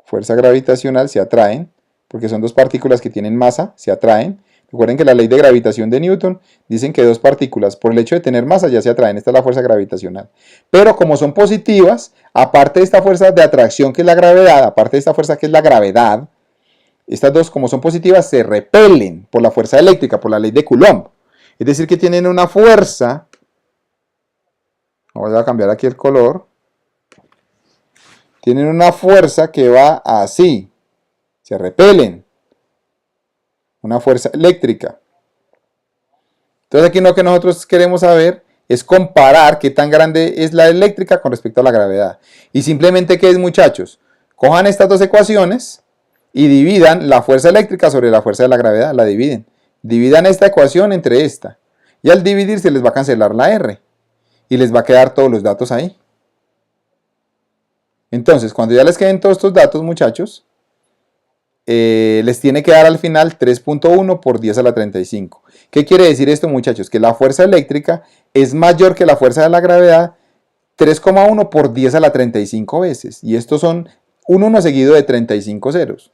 Fuerza gravitacional, se atraen, porque son dos partículas que tienen masa, se atraen. Recuerden que la ley de gravitación de Newton dicen que dos partículas, por el hecho de tener masa, ya se atraen. Esta es la fuerza gravitacional. Pero como son positivas, aparte de esta fuerza de atracción que es la gravedad, aparte de esta fuerza que es la gravedad, estas dos, como son positivas, se repelen por la fuerza eléctrica, por la ley de Coulomb. Es decir, que tienen una fuerza. Vamos a cambiar aquí el color. tienen una fuerza que va así, se repelen, una fuerza eléctrica. Entonces aquí lo que nosotros queremos saber es comparar qué tan grande es la eléctrica con respecto a la gravedad. Y simplemente, ¿qué es, muchachos? Cojan estas dos ecuaciones y dividan la fuerza eléctrica sobre la fuerza de la gravedad, la dividen. Dividan esta ecuación entre esta. Y al dividir se les va a cancelar la R. Y les va a quedar todos los datos ahí. Entonces, cuando ya les queden todos estos datos, muchachos, les tiene que dar al final 3.1 por 10 a la 35. ¿Qué quiere decir esto, muchachos? Que la fuerza eléctrica es mayor que la fuerza de la gravedad 3,1 por 10 a la 35 veces. Y estos son un 1 seguido de 35 ceros.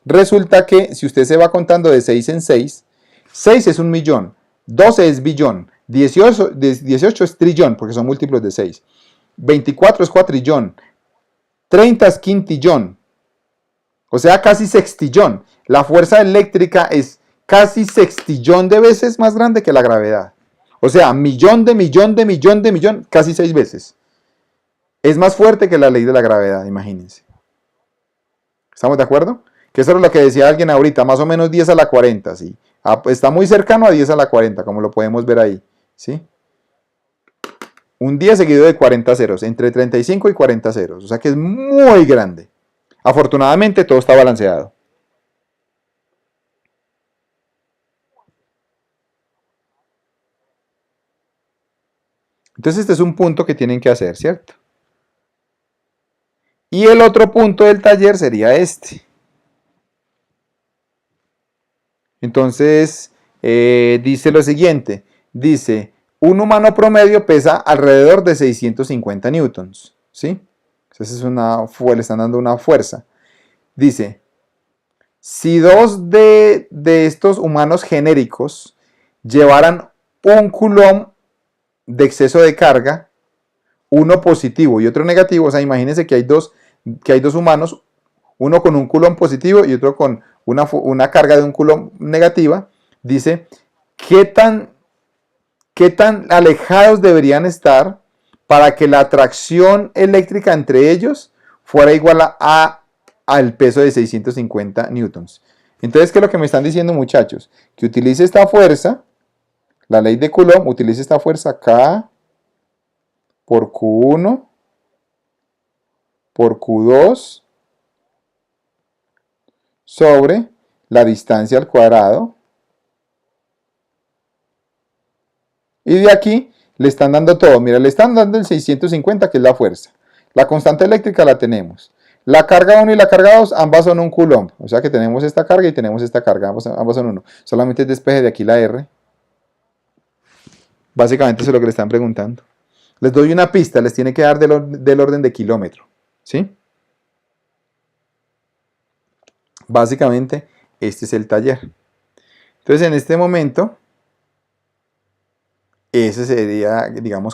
Resulta que si usted se va contando de 6 en 6, 6 es un millón, 12 es billón, 18 es trillón porque son múltiplos de 6, 24 es cuatrillón, 30 es quintillón, o sea, casi sextillón. La fuerza eléctrica es casi sextillón de veces más grande que la gravedad. O sea, millón de millón de millón de millón, casi 6 veces. Es más fuerte que la ley de la gravedad, imagínense. ¿Estamos de acuerdo? Que eso es lo que decía alguien ahorita, más o menos 10 a la 40, ¿sí? Está muy cercano a 10 a la 40, como lo podemos ver ahí, ¿sí? Un 10 seguido de 40 ceros, entre 35 y 40 ceros, o sea que es muy grande. Afortunadamente todo está balanceado. Entonces este es un punto que tienen que hacer, ¿cierto? Y el otro punto del taller sería este. Entonces, dice lo siguiente, dice, un humano promedio pesa alrededor de 650 newtons, ¿sí? Entonces le están dando una fuerza. Dice, si dos de estos humanos genéricos llevaran un coulomb de exceso de carga, uno positivo y otro negativo, o sea, imagínense que hay dos humanos, uno con un coulomb positivo y otro con una carga de un coulomb negativa, dice, ¿qué tan alejados deberían estar para que la atracción eléctrica entre ellos fuera igual al peso de 650 newtons? Entonces, ¿qué es lo que me están diciendo, muchachos? Que utilice esta fuerza, la ley de Coulomb, utilice esta fuerza K por Q1 por Q2 sobre la distancia al cuadrado. Y de aquí le están dando todo. Mira, le están dando el 650, que es la fuerza. La constante eléctrica la tenemos. La carga 1 y la carga 2, ambas son un coulomb. O sea que tenemos esta carga y tenemos esta carga. Ambas son 1. Solamente despeje de aquí la R. Básicamente eso es lo que le están preguntando. Les doy una pista. Les tiene que dar del orden de kilómetro. ¿Sí? Básicamente este es el taller. Entonces en este momento, ese sería, digamos,